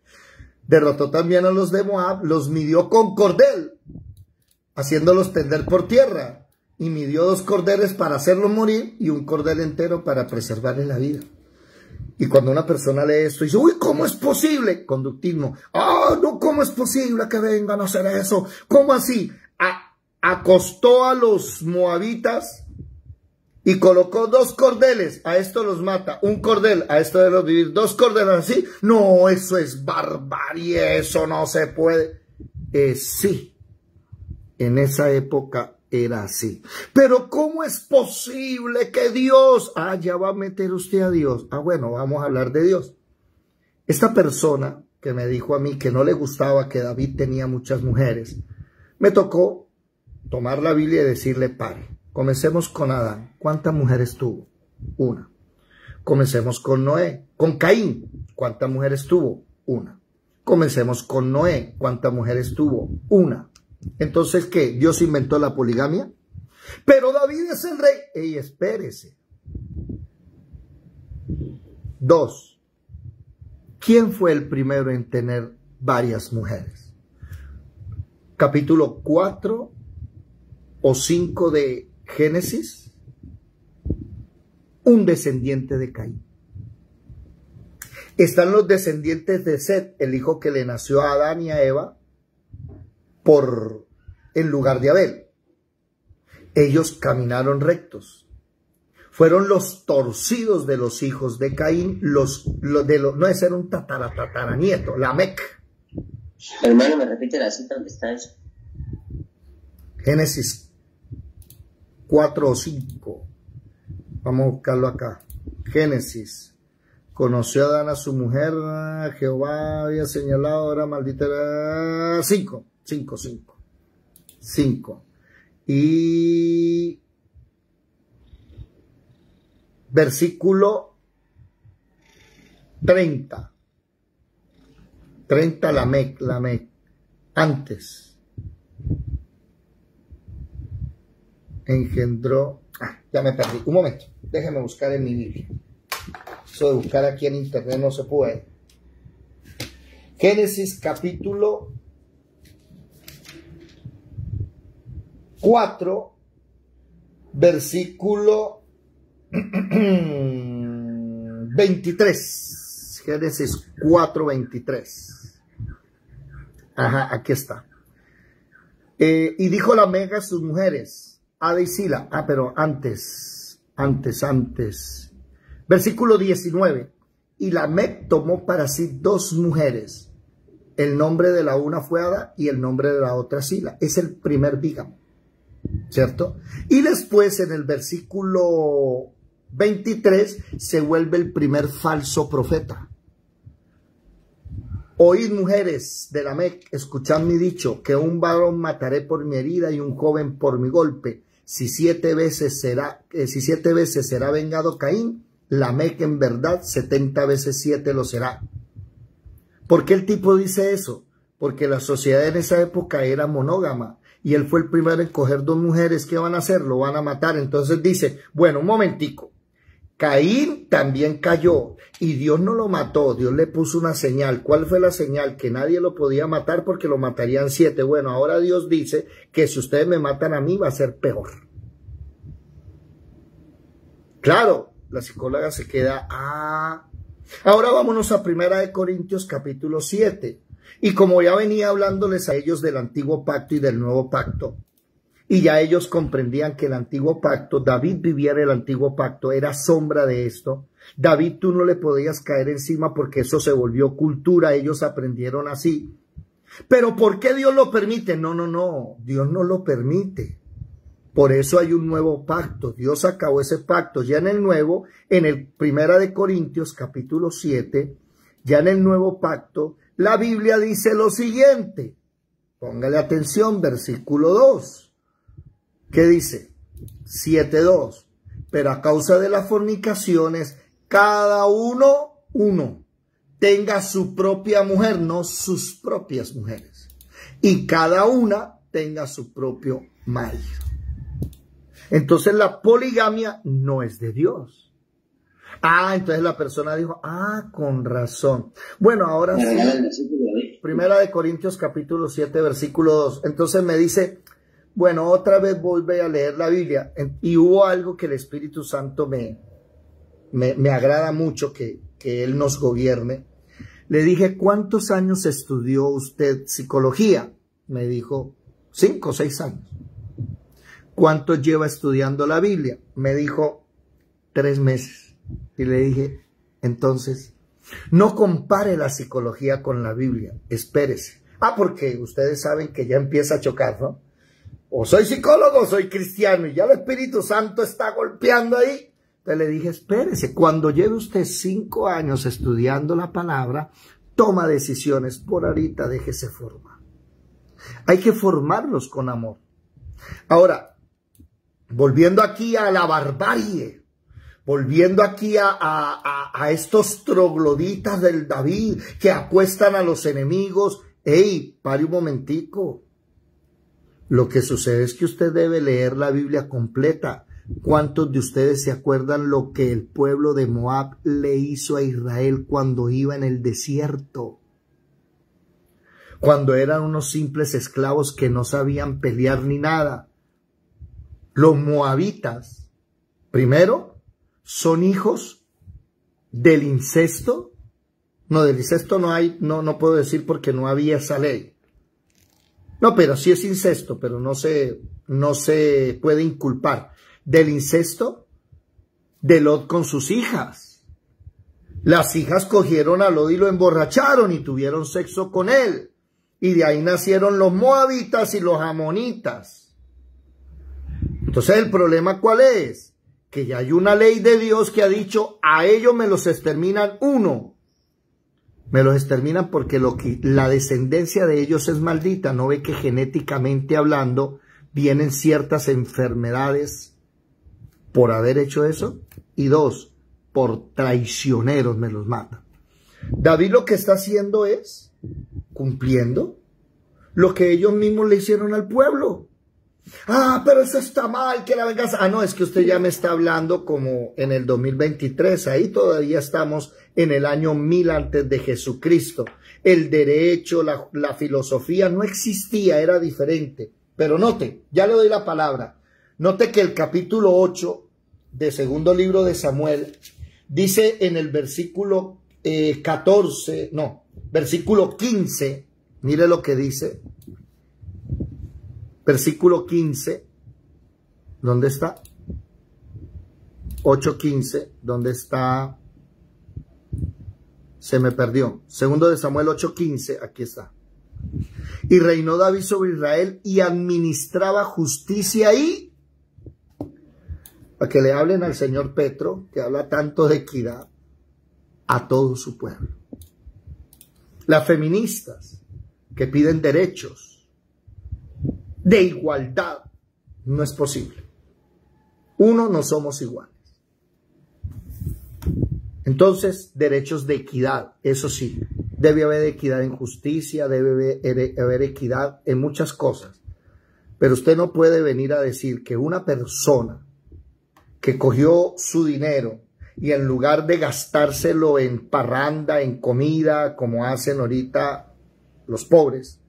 Derrotó también a los de Moab, los midió con cordel, haciéndolos tender por tierra, y midió 2 cordeles para hacerlos morir y un cordel entero para preservarles la vida. Y cuando una persona lee esto dice, uy, ¿cómo es posible? Conductismo. No, ¿cómo es posible que vengan a hacer eso? ¿Cómo así? Acostó a los moabitas y colocó 2 cordeles, a esto los mata, un cordel, a esto de los vivir, 2 cordeles así. No, eso es barbarie, eso no se puede. Sí, en esa época era así. Pero ¿cómo es posible que Dios? Ya va a meter usted a Dios. Bueno, vamos a hablar de Dios. Esta persona que me dijo a mí que no le gustaba que David tenía muchas mujeres, me tocó tomar la Biblia y decirle, pare. Comencemos con Adán. ¿Cuántas mujeres tuvo? 1. Comencemos con Noé. Con Caín, ¿cuántas mujeres tuvo? Una. Comencemos con Noé. ¿Cuántas mujeres tuvo? Una. Entonces, ¿qué? ¿Dios inventó la poligamia? Pero David es el rey. ¡Ey, espérese! 2. ¿Quién fue el primero en tener varias mujeres? Capítulo 4 o 5 de Génesis. Un descendiente de Caín. Están los descendientes de Set, el hijo que le nació a Adán y a Eva en lugar de Abel. Ellos caminaron rectos. Fueron los torcidos de los hijos de Caín, no, ese era un tataranieto, Lamec. Hermano, ¿me repite la cita donde está eso? Génesis 4 o 5. Vamos a buscarlo acá. Génesis. Conoció a Adán a su mujer, Jehová había señalado, era maldita, era 5. Y versículo 30. 30 Lamec. Antes engendró. Ya me perdí. Un momento. Déjeme buscar en mi Biblia. Eso de buscar aquí en internet no se puede. Génesis capítulo 4, versículo 23. Génesis 4, 23. Ajá, aquí está. Y dijo Lamec a sus mujeres, Ada y Sila. Pero antes. Versículo 19. Y Lamec tomó para sí 2 mujeres. El nombre de la una fue Ada y el nombre de la otra Sila. Es el primer bígamo, ¿cierto? Y después en el versículo 23 se vuelve el primer falso profeta. Oíd, mujeres de Lamec, escuchad mi dicho, que un varón mataré por mi herida y un joven por mi golpe. Si 7 veces será vengado Caín, Lamec en verdad 70 veces 7 lo será. ¿Por qué el tipo dice eso? Porque la sociedad en esa época era monógama y él fue el primero en coger 2 mujeres. ¿Qué van a hacer? Lo van a matar. Entonces dice, bueno, un momentico. Caín también cayó y Dios no lo mató, Dios le puso una señal. ¿Cuál fue la señal? Que nadie lo podía matar porque lo matarían 7. Bueno, ahora Dios dice que si ustedes me matan a mí va a ser peor. Claro, la psicóloga se queda, Ahora vámonos a 1 Corintios capítulo 7. Y como ya venía hablándoles a ellos del antiguo pacto y del nuevo pacto, y ya ellos comprendían que el antiguo pacto, David vivía en el antiguo pacto, era sombra de esto. David tú no le podías caer encima porque eso se volvió cultura, ellos aprendieron así. Pero ¿por qué Dios lo permite? No, Dios no lo permite. Por eso hay un nuevo pacto. Dios acabó ese pacto. Ya en el nuevo, en el 1 Corintios capítulo 7, ya en el nuevo pacto, la Biblia dice lo siguiente. Póngale atención, versículo 2. ¿Qué dice? 7:2. Pero a causa de las fornicaciones, cada uno tenga su propia mujer, no sus propias mujeres. Y cada una tenga su propio marido. Entonces la poligamia no es de Dios. Entonces la persona dijo, con razón. Bueno, ahora sí. 1 Corintios capítulo 7, versículo 2. Entonces me dice, bueno, otra vez vuelve a leer la Biblia. Y hubo algo que el Espíritu Santo me agrada mucho, que Él nos gobierne. Le dije, ¿cuántos años estudió usted psicología? Me dijo, 5 o 6 años. ¿Cuánto lleva estudiando la Biblia? Me dijo, 3 meses. Y le dije, entonces, no compare la psicología con la Biblia, espérese. Porque ustedes saben que ya empieza a chocar, ¿no? O soy psicólogo o soy cristiano, y ya el Espíritu Santo está golpeando ahí. Entonces le dije, espérese, cuando lleve usted 5 años estudiando la palabra, toma decisiones. Por ahorita déjese formar. Hay que formarlos con amor. Ahora, volviendo aquí a la barbarie, volviendo aquí a estos trogloditas del David que apuestan a los enemigos. ¡Ey! Pare un momentico. Lo que sucede es que usted debe leer la Biblia completa. ¿Cuántos de ustedes se acuerdan lo que el pueblo de Moab le hizo a Israel cuando iba en el desierto? Cuando eran unos simples esclavos que no sabían pelear ni nada. Los moabitas, primero, son hijos del incesto. No, del incesto no puedo decir porque no había esa ley. No, pero sí es incesto, pero no se puede inculpar. Del incesto de Lot con sus hijas. Las hijas cogieron a Lot y lo emborracharon y tuvieron sexo con él. Y de ahí nacieron los moabitas y los amonitas. Entonces, ¿el problema cuál es? Que ya hay una ley de Dios que ha dicho, a ellos me los exterminan uno. Me los exterminan porque la descendencia de ellos es maldita. ¿No ve que genéticamente hablando vienen ciertas enfermedades por haber hecho eso? Y dos, por traicioneros me los matan. David lo que está haciendo es cumpliendo lo que ellos mismos le hicieron al pueblo. Ah, pero eso está mal, que la venganza. Ah, no, es que usted ya me está hablando como en el 2023. Ahí todavía estamos en el año 1000 antes de Jesucristo. El derecho, la filosofía no existía, era diferente. Pero note, ya le doy la palabra. Note que el capítulo 8 de segundo libro de Samuel dice en el versículo versículo 15. Mire lo que dice. Versículo 15, ¿dónde está? 8:15, ¿dónde está? Se me perdió. Segundo de Samuel 8:15, aquí está. Y reinó David sobre Israel y administraba justicia y... Para que le hablen al señor Petro, que habla tanto de equidad, a todo su pueblo. Las feministas que piden derechos de igualdad, no es posible. Uno, no somos iguales. Entonces, derechos de equidad, eso sí, debe haber equidad en justicia, debe haber equidad en muchas cosas. Pero usted no puede venir a decir que una persona que cogió su dinero y en lugar de gastárselo en parranda, en comida, como hacen ahorita los pobres,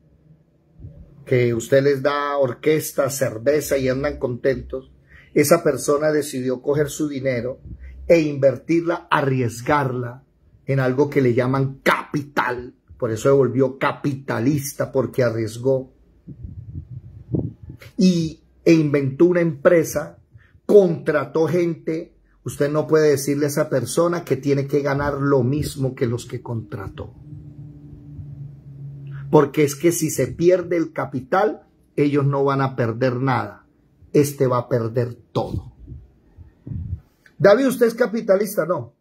que usted les da orquesta, cerveza y andan contentos, esa persona decidió coger su dinero e invertirla, arriesgarla en algo que le llaman capital. Por eso se volvió capitalista, porque arriesgó e inventó una empresa, contrató gente. Usted no puede decirle a esa persona que tiene que ganar lo mismo que los que contrató. Porque es que si se pierde el capital, ellos no van a perder nada. Este va a perder todo. David, ¿usted es capitalista? No.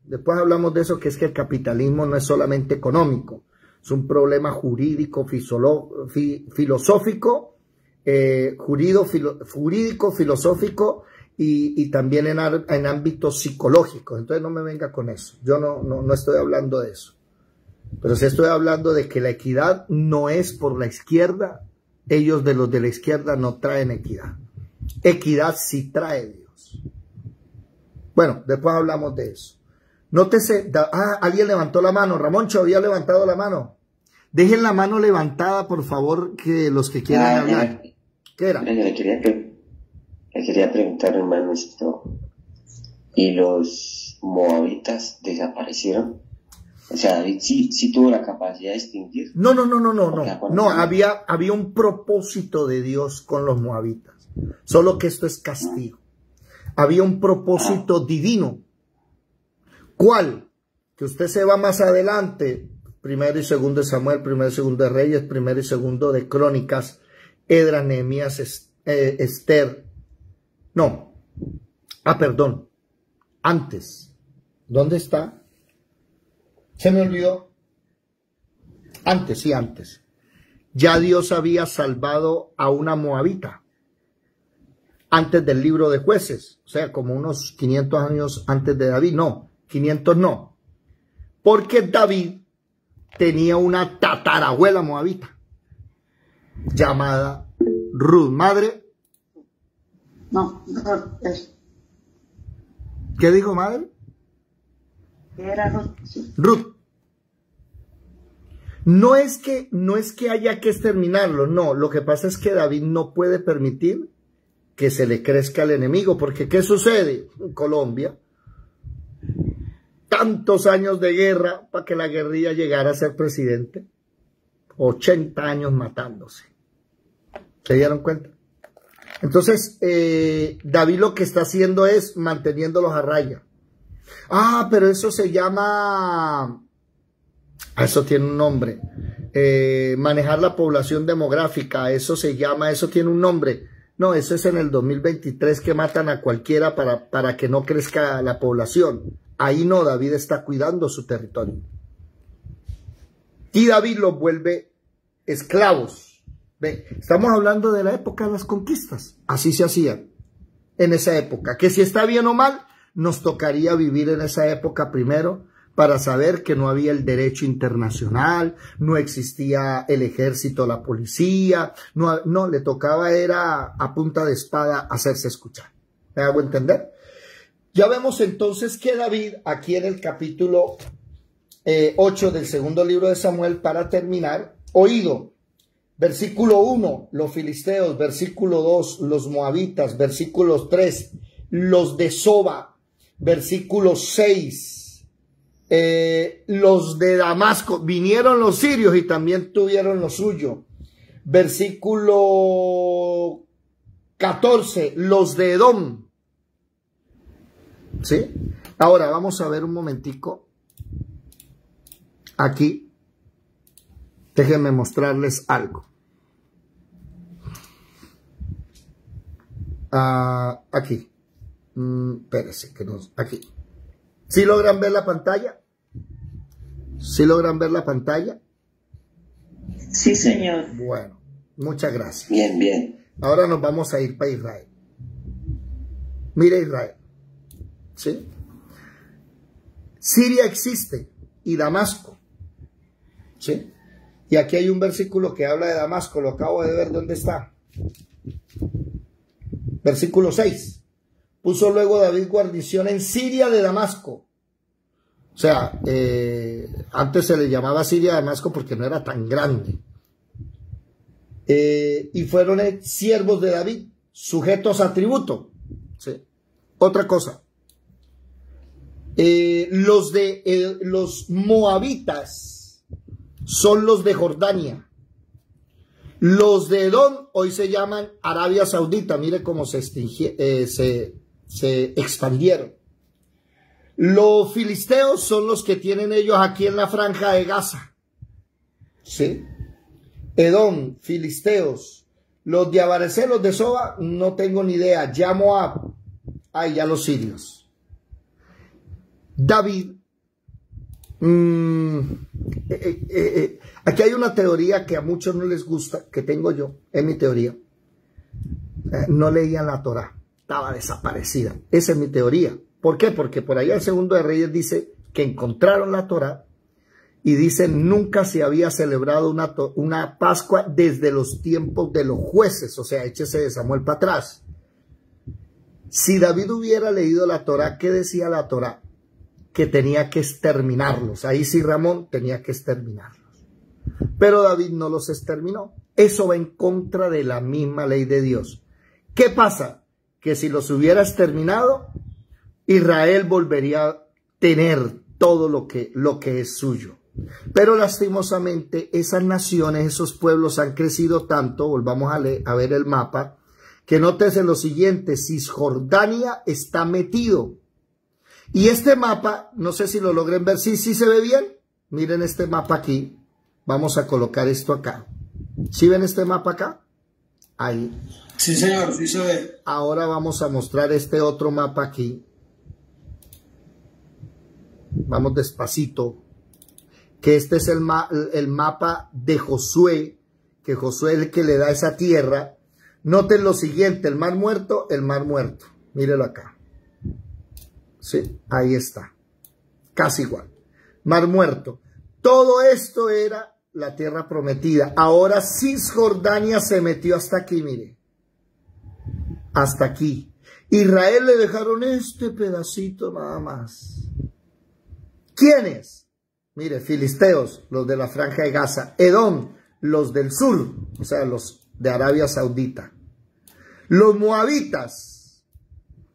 Después hablamos de eso, que es que el capitalismo no es solamente económico. Es un problema jurídico, filosófico, jurídico, filosófico y también en ámbitos psicológicos. Entonces no me venga con eso. Yo no estoy hablando de eso. Pero si estoy hablando de que la equidad no es por la izquierda, ellos de los de la izquierda no traen equidad. Equidad sí trae Dios. Bueno, después hablamos de eso. Nótese, alguien levantó la mano. Ramoncho había levantado la mano. Dejen la mano levantada, por favor, que los que quieran hablar. ¿Qué era? Le quería preguntar, hermano, ¿y los moabitas desaparecieron? O sea, David sí tuvo la capacidad de extinguir. No, había un propósito de Dios con los moabitas. Solo que esto es castigo. Había un propósito divino. ¿Cuál? Que usted se va más adelante. Primero y segundo de Samuel, primero y segundo de Reyes, primero y segundo de Crónicas, Esdras, Nehemías, Esther. No. Perdón. Antes. ¿Dónde está? Se me olvidó. Antes. Ya Dios había salvado a una moabita. antes del libro de Jueces, o sea, como unos 500 años antes de David. No, 500 no, porque David tenía una tatarabuela moabita llamada Ruth, madre. No, ¿Qué dijo madre? era Ruth, sí. Ruth. No es que haya que exterminarlo, no, lo que pasa es que David no puede permitir que se le crezca el enemigo, porque ¿qué sucede en Colombia? Tantos años de guerra para que la guerrilla llegara a ser presidente, 80 años matándose. ¿Se dieron cuenta? Entonces, David lo que está haciendo es manteniéndolos a raya. Ah, pero eso se llama... Eso tiene un nombre. Manejar la población demográfica, eso se llama, eso tiene un nombre. No, eso es en el 2023 que matan a cualquiera para que no crezca la población. Ahí no, David está cuidando su territorio. Y David los vuelve esclavos. Ve, estamos hablando de la época de las conquistas. Así se hacía en esa época. Que si está bien o mal, nos tocaría vivir en esa época primero para saber que no había el derecho internacional, no existía el ejército, la policía, no, le tocaba era a punta de espada hacerse escuchar. ¿Me hago entender? Ya vemos entonces que David, aquí en el capítulo 8 del segundo libro de Samuel, para terminar, oído, versículo 1, los filisteos, versículo 2, los moabitas, versículo 3, los de Soba, versículo 6, los de Damasco, vinieron los sirios y también tuvieron lo suyo. Versículo 14, los de Edom. ¿Sí? Ahora vamos a ver un momentico. Aquí. Déjenme mostrarles algo. Aquí. Espérense, que nos... Aquí. ¿Sí logran ver la pantalla? ¿Sí logran ver la pantalla? Sí, señor. Bueno, muchas gracias. Bien, bien. Ahora nos vamos a ir para Israel. Mira Israel. ¿Sí? Siria existe y Damasco. ¿Sí? Y aquí hay un versículo que habla de Damasco. Lo acabo de ver. ¿Dónde está? Versículo 6. Puso luego David guarnición en Siria de Damasco. O sea, antes se le llamaba Siria de Damasco porque no era tan grande. Y fueron siervos de David, sujetos a tributo. ¿Sí? Otra cosa. Los moabitas son los de Jordania. Los de Edom hoy se llaman Arabia Saudita. Mire cómo se expandieron. Los filisteos son los que tienen ellos aquí en la franja de Gaza. ¿Sí? Edom, filisteos. Los de Abarecé, los de Soba, no tengo ni idea. Ya Moab. Ay, ya los sirios. David. Aquí hay una teoría que a muchos no les gusta, que tengo yo, es mi teoría. No leían la Torá, estaba desaparecida. Esa es mi teoría. ¿Por qué? Porque por allá el segundo de Reyes dice que encontraron la Torá y dice nunca se había celebrado una Pascua desde los tiempos de los jueces, o sea, échese de Samuel para atrás. Si David hubiera leído la Torá, ¿qué decía la Torá? Que tenía que exterminarlos. Ahí sí Ramón tenía que exterminarlos. Pero David no los exterminó. Eso va en contra de la misma ley de Dios. ¿Qué pasa? Que si los hubiera exterminado, Israel volvería a tener todo lo que es suyo. Pero lastimosamente esas naciones, esos pueblos han crecido tanto, volvamos a ver el mapa, que nótese lo siguiente, Cisjordania está metido. Y este mapa, no sé si lo logren ver, sí se ve bien. Miren este mapa aquí. Vamos a colocar esto acá. ¿Sí ven este mapa acá? Ahí. Sí, señor, sí se ve. Ahora vamos a mostrar este otro mapa aquí. Vamos despacito. Que este es el mapa de Josué. Que Josué es el que le da esa tierra. Noten lo siguiente, el mar muerto, mírelo acá. Sí, ahí está, casi igual. Mar muerto. Todo esto era la tierra prometida. Ahora Cisjordania se metió hasta aquí, mire. Hasta aquí. Israel le dejaron este pedacito nada más. ¿Quiénes? Mire, filisteos, los de la franja de Gaza. Edom, los del sur, o sea, los de Arabia Saudita. Los moabitas,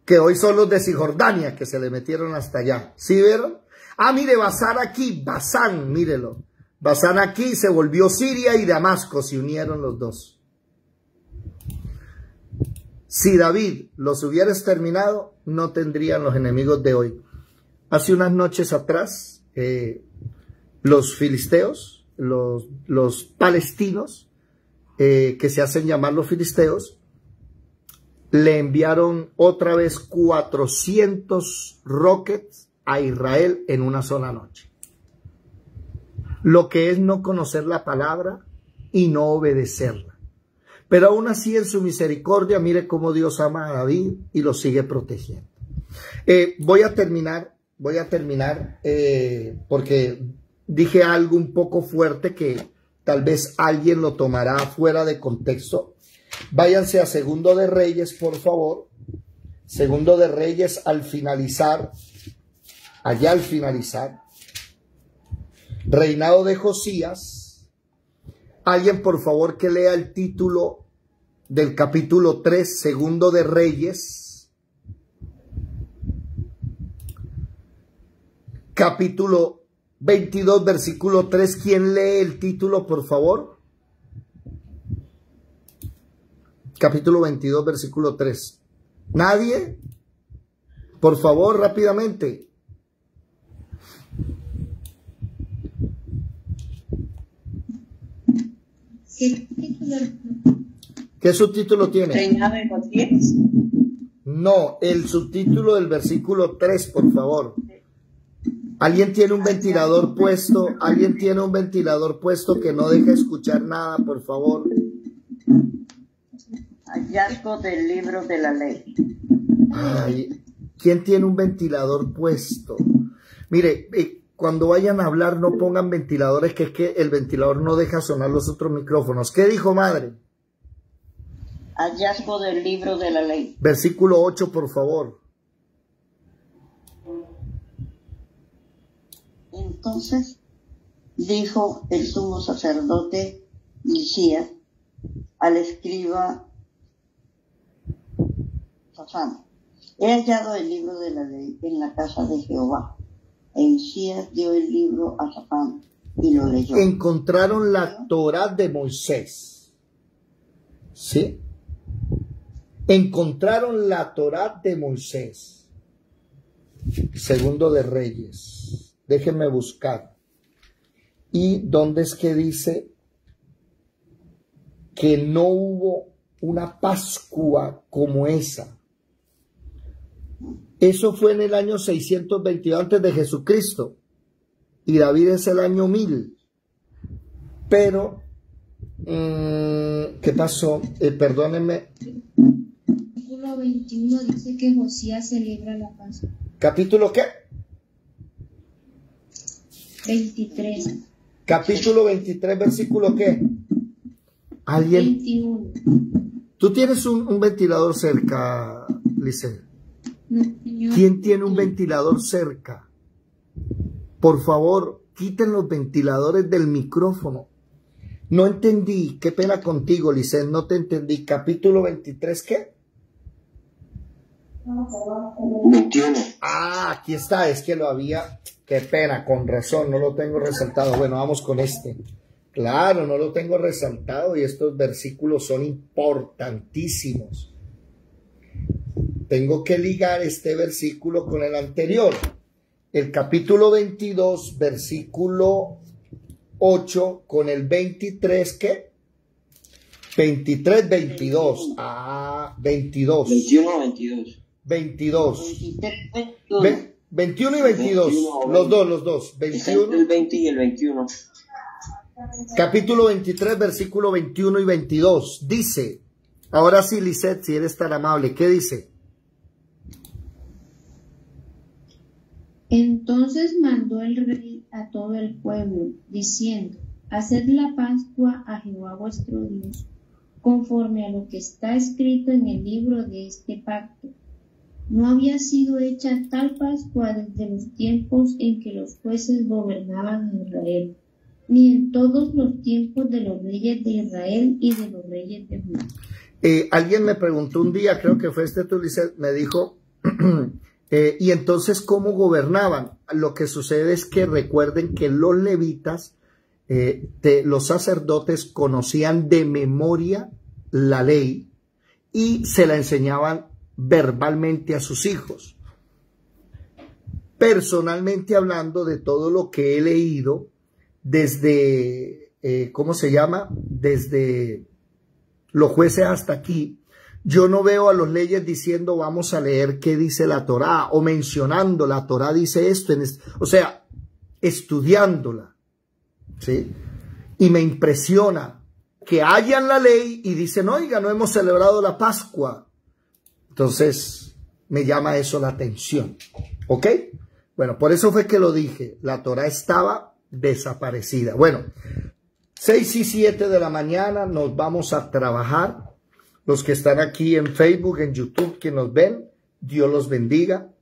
que hoy son los de Cisjordania, que se le metieron hasta allá. ¿Sí vieron? Ah, mire, Basán aquí, Basán, mírelo. Basán aquí se volvió Siria y Damasco, se unieron los dos. Si David los hubiera exterminado, no tendrían los enemigos de hoy. Hace unas noches atrás, los filisteos, los palestinos, que se hacen llamar los filisteos, le enviaron otra vez 400 rockets a Israel en una sola noche. Lo que es no conocer la palabra y no obedecerla. Pero aún así en su misericordia, mire cómo Dios ama a David y lo sigue protegiendo. Voy a terminar porque dije algo un poco fuerte que tal vez alguien lo tomará fuera de contexto. Váyanse a Segundo de Reyes, por favor. Segundo de Reyes, al finalizar, allá al finalizar, reinado de Josías. Alguien, por favor, que lea el título del capítulo 3, Segundo de Reyes. Capítulo 22, versículo 3. ¿Quién lee el título, por favor? Capítulo 22, versículo 3. ¿Nadie? Por favor, rápidamente. ¿Qué subtítulo tiene? Reinado de Josías. No, el subtítulo del versículo 3, por favor. ¿Alguien tiene un ventilador puesto? ¿Alguien tiene un ventilador puesto que no deja escuchar nada, por favor? Hallazgo del libro de la ley. Ay, ¿quién tiene un ventilador puesto? Mire, cuando vayan a hablar no pongan ventiladores, que es que el ventilador no deja sonar los otros micrófonos. ¿Qué dijo, madre? Hallazgo del libro de la ley. Versículo 8, por favor. Entonces dijo el sumo sacerdote Hilcías al escriba Safán: he hallado el libro de la ley en la casa de Jehová. E Hilcías dio el libro a Safán y lo leyó. Encontraron la Torá de Moisés. ¿Sí? Encontraron la Torá de Moisés. Segundo de Reyes. Déjenme buscar. ¿Y dónde es que dice que no hubo una Pascua como esa? Eso fue en el año 622 antes de Jesucristo. Y David es el año 1000. Pero, ¿qué pasó? Perdónenme. Capítulo 21 dice que Josías celebra la Pascua. ¿Capítulo qué? 23. Capítulo 23, versículo ¿qué? ¿Alguien? 21. ¿Tú tienes un ventilador cerca, Lice? No, señor. ¿Quién tiene un ventilador cerca? Por favor, quiten los ventiladores del micrófono. No entendí, qué pena contigo, Lice, no te entendí. Capítulo 23, ¿qué? 21. Ah, aquí está, es que lo había, qué pena, con razón, no lo tengo resaltado. Bueno, vamos con este. Claro, no lo tengo resaltado y estos versículos son importantísimos. Tengo que ligar este versículo con el anterior. El capítulo 22, versículo 8 con el 23, ¿qué? 23, 22. Ah, 22. 21, 22. 22. 21 y 22. 21, los dos. 21. El 20 y el 21. Capítulo 23, versículo 21 y 22. Dice: Ahora sí, Lisette, si eres tan amable, ¿qué dice? Entonces mandó el rey a todo el pueblo, diciendo: haced la Pascua a Jehová vuestro Dios, conforme a lo que está escrito en el libro de este pacto. No había sido hecha tal Pascua desde los tiempos en que los jueces gobernaban a Israel, ni en todos los tiempos de los reyes de Israel y de los reyes de Judá. Alguien me preguntó un día, creo que fue tú, Lisette, me dijo, y entonces, ¿cómo gobernaban? Lo que sucede es que recuerden que los levitas, los sacerdotes, conocían de memoria la ley y se la enseñaban verbalmente a sus hijos. Personalmente hablando, de todo lo que he leído, desde, ¿cómo se llama? Desde los jueces hasta aquí, yo no veo a los leyes diciendo vamos a leer qué dice la Torá o mencionando la Torá dice esto, o sea, estudiándola, ¿sí? Y me impresiona que hayan la ley y dicen, oiga, no hemos celebrado la Pascua. Entonces, me llama eso la atención, ¿ok? Bueno, por eso fue que lo dije, la Torá estaba desaparecida. Bueno, 6 y 7 de la mañana nos vamos a trabajar. Los que están aquí en Facebook, en YouTube, que nos ven, Dios los bendiga.